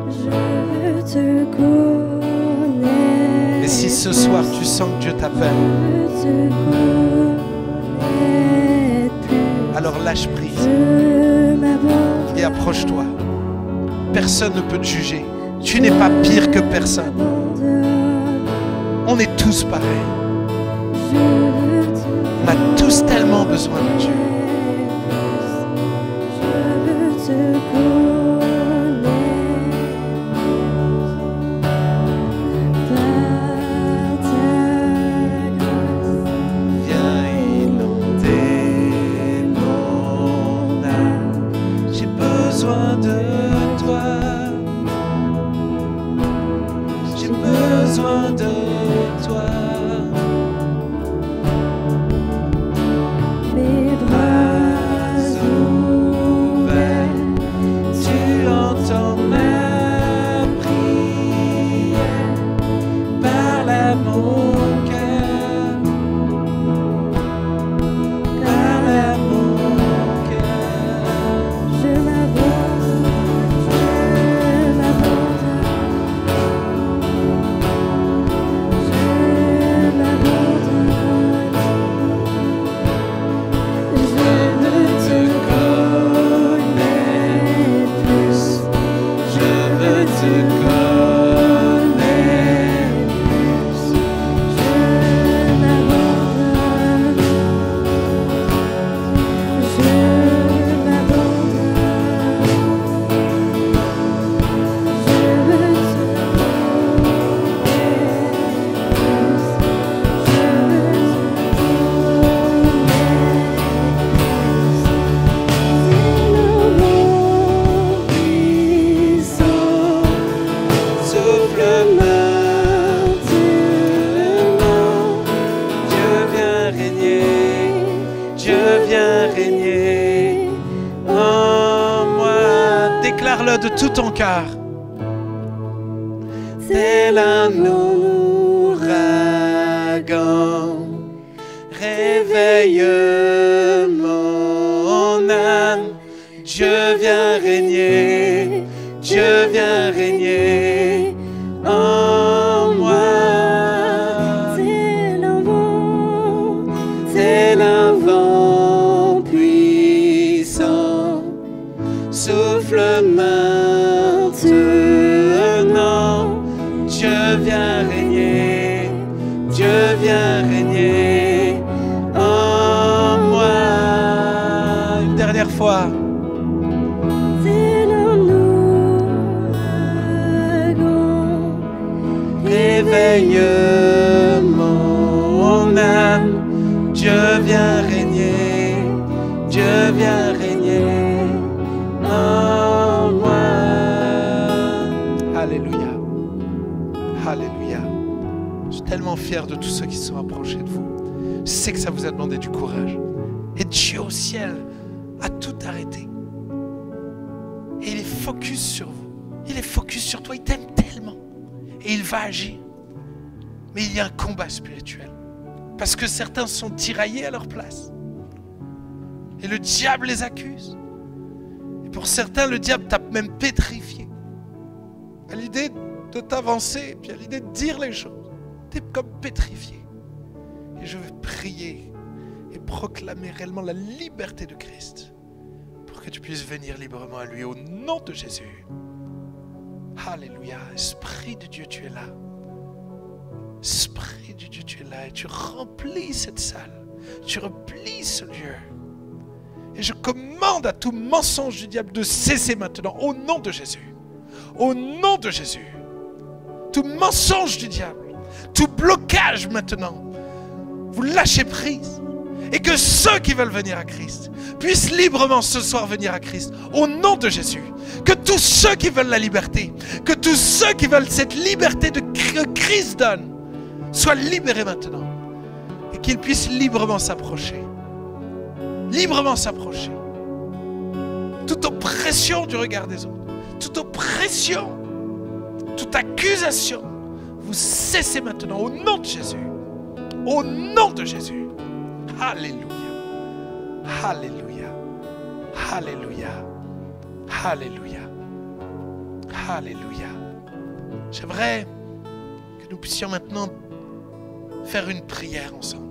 je veux te connaître. Et si ce soir tu sens que Dieu t'appelle, Je veux te connaître plus. alors lâche prise Je m'abandonne, et approche-toi. Personne ne peut te juger. Tu n'es pas pire que personne. On est tous pareils. je veux te On a tous tellement besoin de Dieu. Je veux te connaître par ta grâce. Viens inonder mon âme. J'ai besoin de toi. J'ai besoin de toi. Mes bras ouverts, Tu entends ma prière. Parle à mon cœur. Parle à mon cœur. je m'abandonne, je m'abandonne, je m'abandonne. Je veux te connaître plus. Je veux te connaître. Je m'abandonne, je Souffle maintenant. Dieu vient régner. Dieu vient régner en moi. Déclare-le de tout ton cœur. Tel un ouragan, réveille mon âme. Dieu vient régner, Dieu viens régner en moi. Tel un vent puissant, souffle maintenant. Dieu vient régner, Dieu vient régner en moi. Une dernière fois. Tel un ouragan, Réveille mon âme. Dieu vient régner, Dieu vient régner en moi. Alléluia, alléluia. Je suis tellement fier de tous ceux qui se sont approchés de vous. Je sais que ça vous a demandé du courage. Et Dieu au ciel a tout arrêté. Et il est focus sur vous. Il est focus sur toi. Il t'aime tellement. Et il va agir. Mais il y a un combat spirituel. Parce que certains sont tiraillés à leur place. Et le diable les accuse. Et pour certains, le diable t'a même pétrifié. À l'idée de t'avancer, puis à l'idée de dire les choses. T'es comme pétrifié. Et je veux prier et proclamer réellement la liberté de Christ. Pour que tu puisses venir librement à lui au nom de Jésus. Alléluia. Esprit de Dieu, tu es là. Esprit de Dieu, tu es là et tu remplis cette salle. Tu remplis ce lieu. Et je commande à tout mensonge du diable de cesser maintenant au nom de Jésus. Au nom de Jésus. Tout mensonge du diable, tout blocage maintenant, vous lâchez prise. Et que ceux qui veulent venir à Christ puissent librement ce soir venir à Christ au nom de Jésus. Que tous ceux qui veulent la liberté, que tous ceux qui veulent cette liberté que Christ donne soient libérés maintenant. Et qu'ils puissent librement s'approcher. Librement s'approcher. Toute oppression du regard des autres, toute oppression, toute accusation, vous cessez maintenant au nom de Jésus. Au nom de Jésus. Alléluia. Alléluia. Alléluia. Alléluia. Alléluia. J'aimerais que nous puissions maintenant faire une prière ensemble.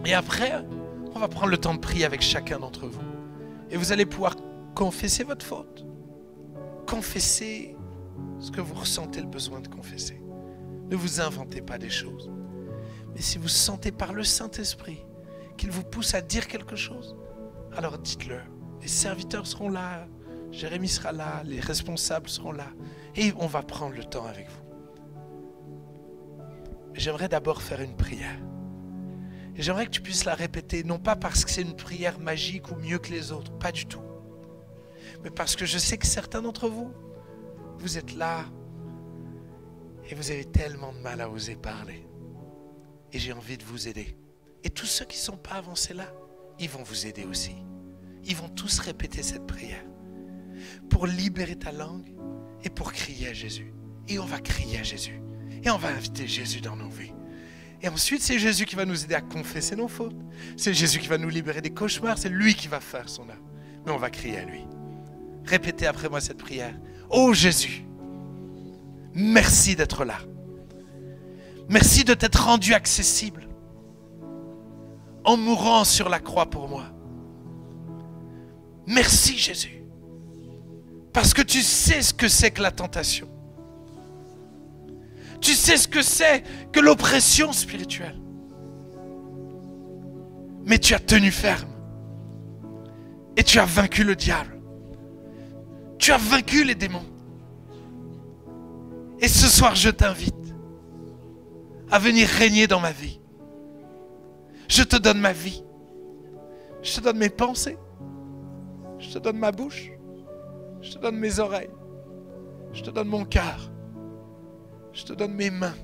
Et après, on va prendre le temps de prier avec chacun d'entre vous. Et vous allez pouvoir confesser votre faute. Confesser ce que vous ressentez le besoin de confesser. Ne vous inventez pas des choses. Mais si vous sentez par le Saint-Esprit qu'il vous pousse à dire quelque chose, alors dites-le. Les serviteurs seront là, Jérémie sera là, les responsables seront là. Et on va prendre le temps avec vous. Mais j'aimerais d'abord faire une prière. Et j'aimerais que tu puisses la répéter, non pas parce que c'est une prière magique ou mieux que les autres, pas du tout. Mais parce que je sais que certains d'entre vous, vous êtes là et vous avez tellement de mal à oser parler. Et j'ai envie de vous aider. Et tous ceux qui ne sont pas avancés là, ils vont vous aider aussi. Ils vont tous répéter cette prière pour libérer ta langue et pour crier à Jésus. Et on va crier à Jésus. Et on va inviter Jésus dans nos vies. Et ensuite, c'est Jésus qui va nous aider à confesser nos fautes. C'est Jésus qui va nous libérer des cauchemars. C'est lui qui va faire son œuvre. Mais on va crier à lui. Répétez après moi cette prière. Oh Jésus, merci d'être là. Merci de t'être rendu accessible en mourant sur la croix pour moi. Merci Jésus, parce que tu sais ce que c'est que la tentation. Tu sais ce que c'est que l'oppression spirituelle. Mais tu as tenu ferme et tu as vaincu le diable. Tu as vaincu les démons. Et ce soir, je t'invite à venir régner dans ma vie. Je te donne ma vie. Je te donne mes pensées. Je te donne ma bouche. Je te donne mes oreilles. Je te donne mon cœur. Je te donne mes mains,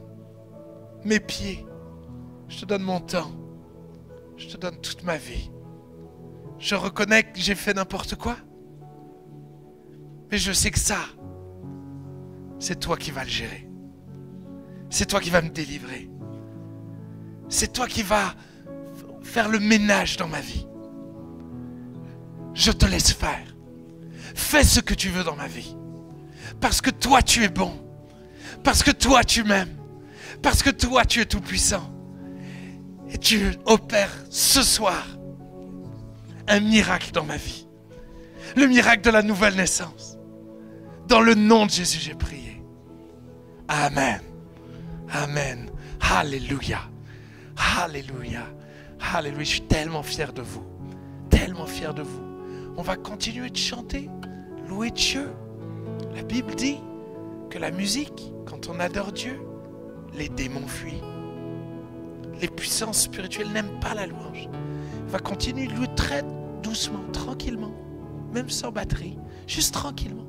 mes pieds. Je te donne mon temps. Je te donne toute ma vie. Je reconnais que j'ai fait n'importe quoi. Mais je sais que ça, c'est toi qui vas le gérer. C'est toi qui vas me délivrer. C'est toi qui vas faire le ménage dans ma vie. Je te laisse faire. Fais ce que tu veux dans ma vie. Parce que toi, tu es bon. Parce que toi, tu m'aimes. Parce que toi, tu es tout-puissant. Et tu opères ce soir un miracle dans ma vie. Le miracle de la nouvelle naissance. Dans le nom de Jésus, j'ai prié. Amen. Amen. Alléluia. Alléluia. Alléluia. Je suis tellement fier de vous. Tellement fier de vous. On va continuer de chanter, louer Dieu. La Bible dit que la musique, quand on adore Dieu, les démons fuient. Les puissances spirituelles n'aiment pas la louange. On va continuer de louer très doucement, tranquillement, même sans batterie, juste tranquillement.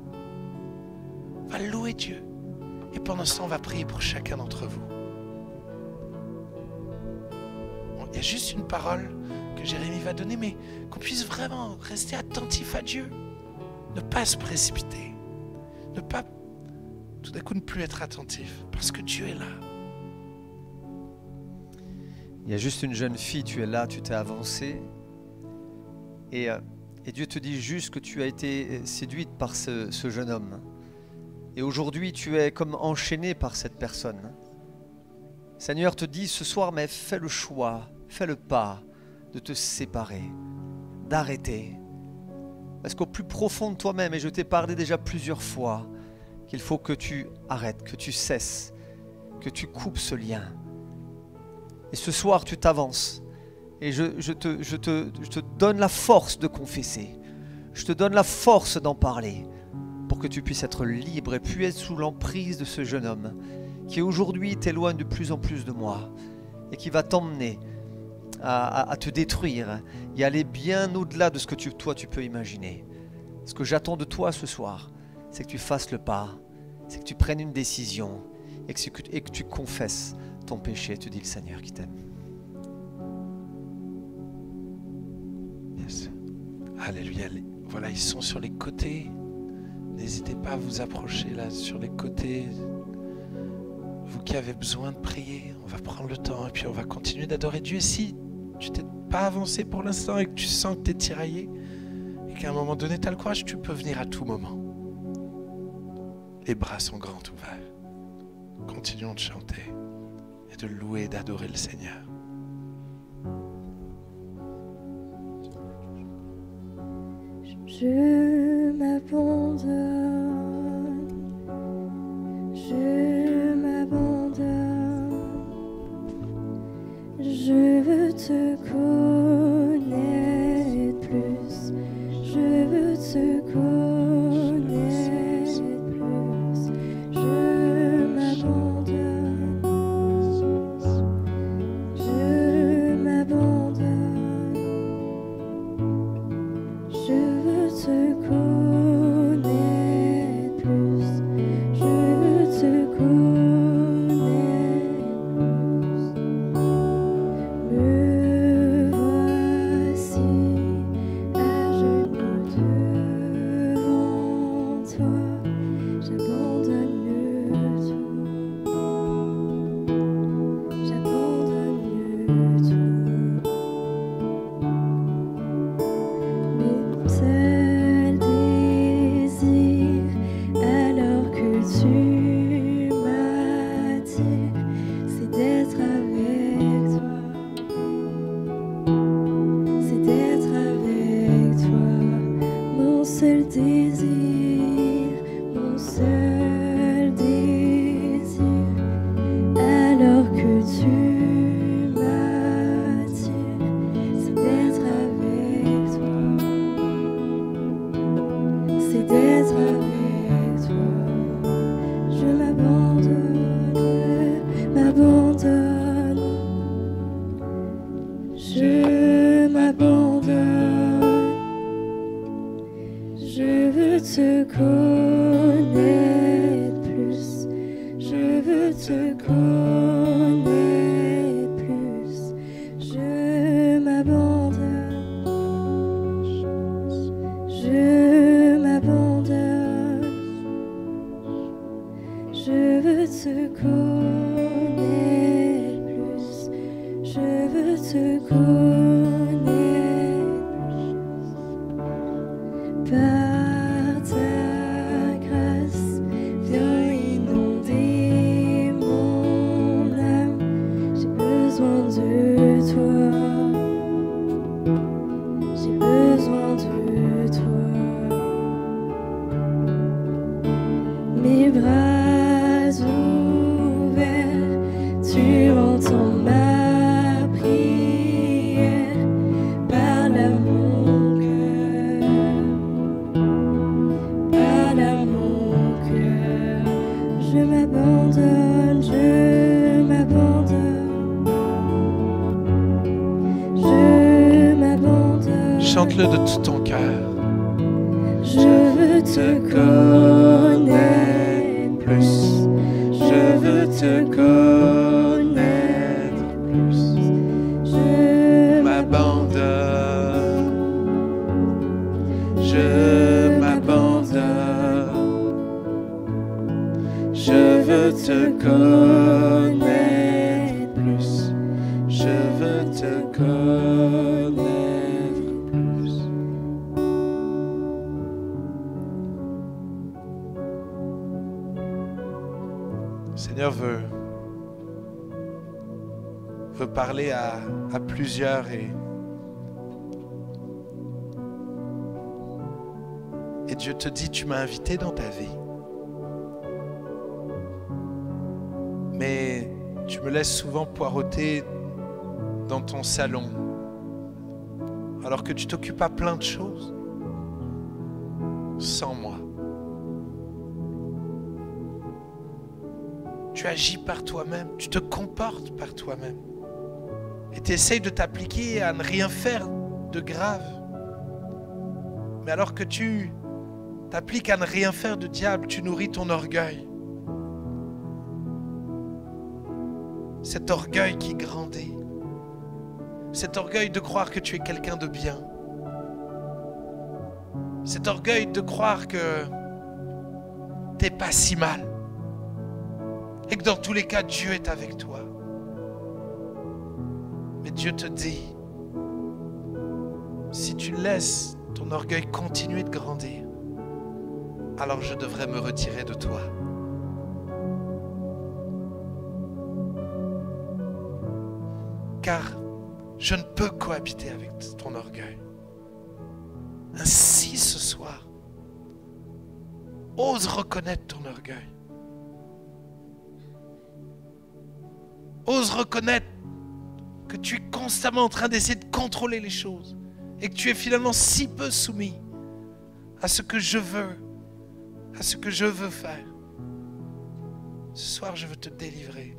On va louer Dieu. Et pendant ce temps, on va prier pour chacun d'entre vous. Bon, il y a juste une parole que Jérémie va donner, mais qu'on puisse vraiment rester attentif à Dieu. Ne pas se précipiter. Ne pas, tout d'un coup, ne plus être attentif. Parce que Dieu est là. Il y a juste une jeune fille, tu es là, tu t'es avancé. Et Dieu te dit juste que tu as été séduite par ce jeune homme. Et aujourd'hui, tu es comme enchaîné par cette personne. Seigneur te dit ce soir, mais fais le choix, fais le pas de te séparer, d'arrêter. Parce qu'au plus profond de toi-même, et je t'ai parlé déjà plusieurs fois, qu'il faut que tu arrêtes, que tu cesses, que tu coupes ce lien. Et ce soir, tu t'avances. Et je te donne la force de confesser. Je te donne la force d'en parler pour que tu puisses être libre et puis être sous l'emprise de ce jeune homme qui aujourd'hui t'éloigne de plus en plus de moi et qui va t'emmener à te détruire et aller bien au-delà de ce que toi tu peux imaginer. Ce que j'attends de toi ce soir, c'est que tu fasses le pas, c'est que tu prennes une décision et que tu confesses ton péché. Tu dis le Seigneur qui t'aime. Yes. Alléluia. Voilà, ils sont sur les côtés. N'hésitez pas à vous approcher là, sur les côtés. Vous qui avez besoin de prier, on va prendre le temps et puis on va continuer d'adorer Dieu. Si tu t'es pas avancé pour l'instant et que tu sens que tu es tiraillé et qu'à un moment donné tu as le courage, tu peux venir à tout moment. Les bras sont grands ouverts. Continuons de chanter et de louer et d'adorer le Seigneur. Je m'abandonne, je m'abandonne, je veux te connaître plus, je veux te connaître plus, je m'abandonne, je m'abandonne, je veux te connaître plus, je veux te connaître plus. Me voici à genoux devant toi, j'abandonne tout, j'abandonne tout. Mes seuls désirs, alors que tu m'attires, c'est d'être avec toi, c'est d'être avec toi. Mon seul désir, alors que tu m'attires, c'est d'être avec toi, c'est d'être avec toi. Je m'abandonne, je m'abandonne, je veux te connaître plus, je veux te connaître plus, je m'abandonne, je m'abandonne, je veux te connaître plus, je veux te connaître plus. Par ta grâce, Chante-le de tout ton cœur. Je veux te connaître plus. Je veux te connaître plus. Je M'abandonne. Je m'abandonne. Je veux te connaître plus. Je veux te connaître plus. Le Seigneur veut parler à plusieurs et Dieu te dit, tu m'as invité dans ta vie. Mais tu me laisses souvent poireauter dans ton salon, alors que tu t'occupes à plein de choses sans moi. Tu agis par toi-même, tu te comportes par toi-même. Et tu essayes de t'appliquer à ne rien faire de grave. Mais alors que tu t'appliques à ne rien faire de diable, tu nourris ton orgueil. Cet orgueil qui grandit. Cet orgueil de croire que tu es quelqu'un de bien. Cet orgueil de croire que t'es pas si mal. Et que dans tous les cas, Dieu est avec toi. Mais Dieu te dit, si tu laisses ton orgueil continuer de grandir, alors je devrais me retirer de toi. Car je ne peux cohabiter avec ton orgueil. Ainsi ce soir, ose reconnaître ton orgueil. Ose reconnaître que tu es constamment en train d'essayer de contrôler les choses et que tu es finalement si peu soumis à ce que je veux, à ce que je veux faire. Ce soir, je veux te délivrer.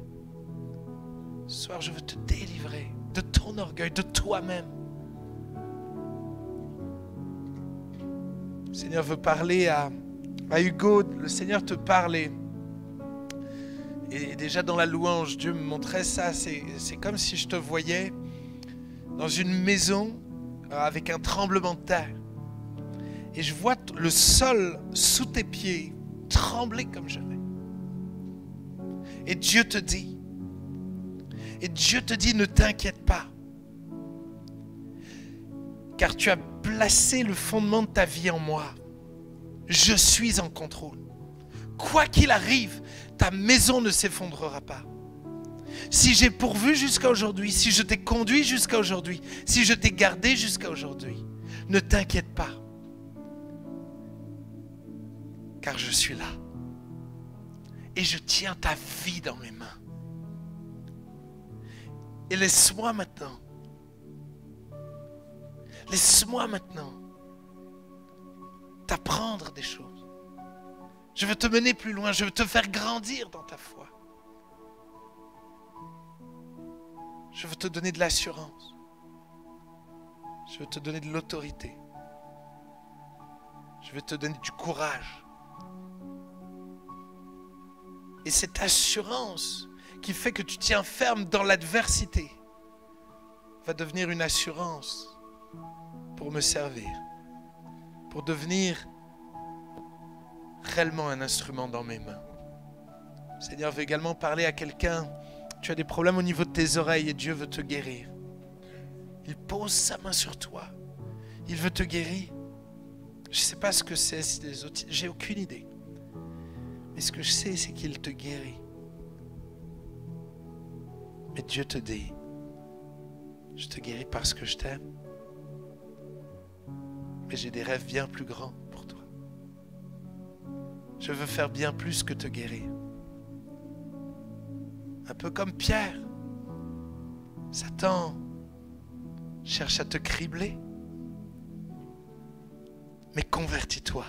Ce soir, je veux te délivrer de ton orgueil, de toi-même. Le Seigneur veut parler à Hugo. Le Seigneur te parle et déjà dans la louange, Dieu me montrait ça. C'est comme si je te voyais dans une maison avec un tremblement de terre. Et je vois le sol sous tes pieds trembler comme jamais. Et Dieu te dit, ne t'inquiète pas. Car tu as placé le fondement de ta vie en moi. Je suis en contrôle. Quoi qu'il arrive, ta maison ne s'effondrera pas. Si j'ai pourvu jusqu'à aujourd'hui, si je t'ai conduit jusqu'à aujourd'hui, si je t'ai gardé jusqu'à aujourd'hui, ne t'inquiète pas. Car je suis là. Et je tiens ta vie dans mes mains. Et laisse-moi maintenant t'apprendre des choses. Je veux te mener plus loin, je veux te faire grandir dans ta foi. Je veux te donner de l'assurance. Je veux te donner de l'autorité. Je veux te donner du courage. Et cette assurance qui fait que tu tiens ferme dans l'adversité va devenir une assurance pour me servir, pour devenir réellement un instrument dans mes mains. Le Seigneur veut également parler à quelqu'un. Tu as des problèmes au niveau de tes oreilles et Dieu veut te guérir. Il pose sa main sur toi. Il veut te guérir. Je ne sais pas ce que c'est, j'ai aucune idée. Mais ce que je sais, c'est qu'il te guérit. Mais Dieu te dit, je te guéris parce que je t'aime. Mais j'ai des rêves bien plus grands pour toi. Je veux faire bien plus que te guérir. Un peu comme Pierre. Satan cherche à te cribler. Mais convertis-toi.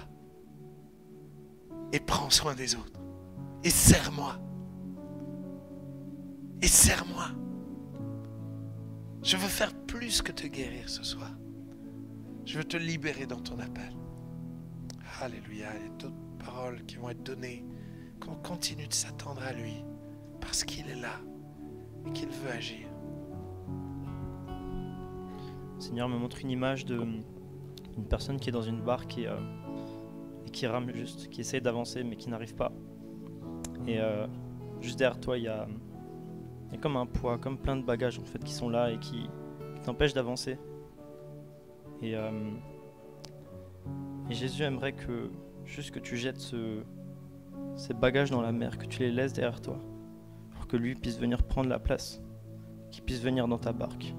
Et prends soin des autres. Et sers-moi. Et sers-moi. Je veux faire plus que te guérir ce soir. Je veux te libérer dans ton appel. Alléluia. Il y a d'autres paroles qui vont être données. Qu'on continue de s'attendre à lui parce qu'il est là et qu'il veut agir. Seigneur me montre une image d'une personne qui est dans une barque et qui rame juste, qui essaye d'avancer mais qui n'arrive pas. Et juste derrière toi, il y a comme un poids, comme plein de bagages en fait qui sont là et qui t'empêchent d'avancer. Et Jésus aimerait que tu jettes ces bagages dans la mer, que tu les laisses derrière toi, pour que lui puisse venir prendre la place, qu'il puisse venir dans ta barque.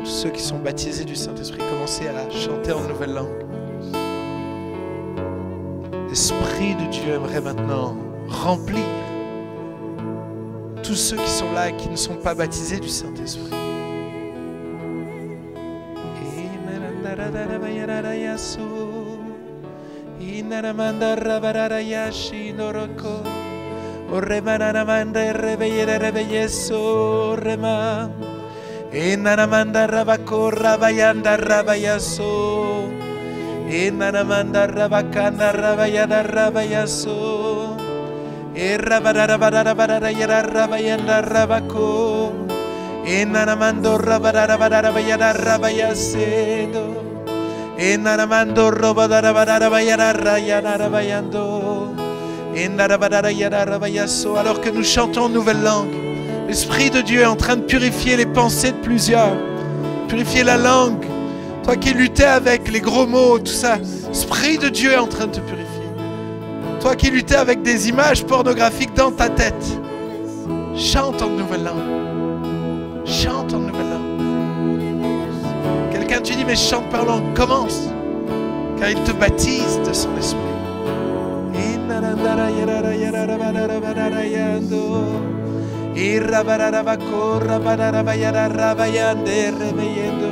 Tous ceux qui sont baptisés du Saint-Esprit, commencez à chanter en nouvelle langue. L'Esprit de Dieu aimerait maintenant remplir tous ceux qui sont là et qui ne sont pas baptisés du Saint-Esprit. Enanamanda rabakora bayanda rabayaso. Enanamanda rabakanda rabayada rabayaso. Erabadarabadarabadara rabayanda rabako. Enanamando rabadarabadarabada rabayasedo. Enanamando robadarabadarabada rayada rabayando. Enarabadara rabayaso. Alors que nous chantons en nouvelle langue, l'Esprit de Dieu est en train de purifier les pensées de plusieurs, purifier la langue. Toi qui luttais avec les gros mots, tout ça, l'Esprit de Dieu est en train de te purifier. Toi qui luttais avec des images pornographiques dans ta tête, chante en nouvelle langue. Chante en nouvelle langue. Quelqu'un, tu dis, mais je chante par langue. Commence, car il te baptise de son esprit. Irrabarabacora bararabayara rabayande remeyendo.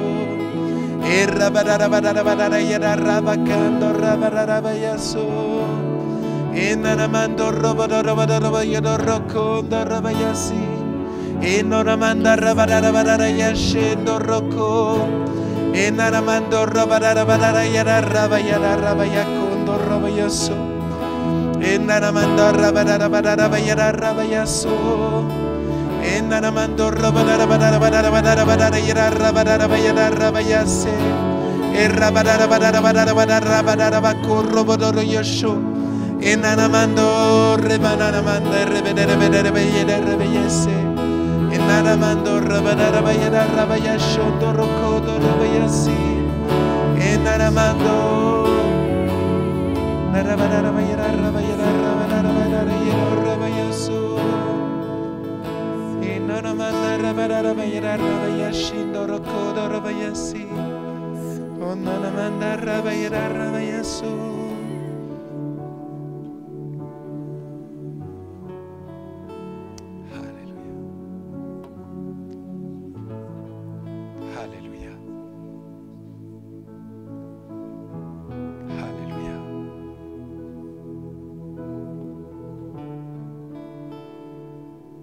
Irrabarabarabayara rabacando rabararabayaso. Enanamando robodorobodobayado rocondo rabayasi. Enonamanda rabararabayashendo roco. Enanamando robodorobodobayara rabayara rabayacondo rabayaso. Enanamando rabararabayara rabayaso. Enanamando rabadarabadarabadarabadarabadara rabadarabayase. Errabadarabadarabadarabadarabadabacorrobodoroyosho. Enanamando rebananamanda rebederebederebeyederebeyese. Enanamando rabadarabayara rabayasho dorocodorobayasi. Enanamando narabadarabayara rabayara rabadarabayara rabayaso. Enanamanda rabadarabayara rabayashindo rocodorobayasi. Onanamanda rabayara rabayaso.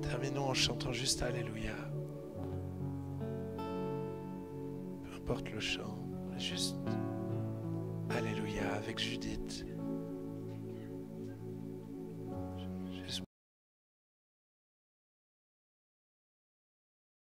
Terminons en chantant juste Alléluia. Peu importe le chant, juste Alléluia avec Judith.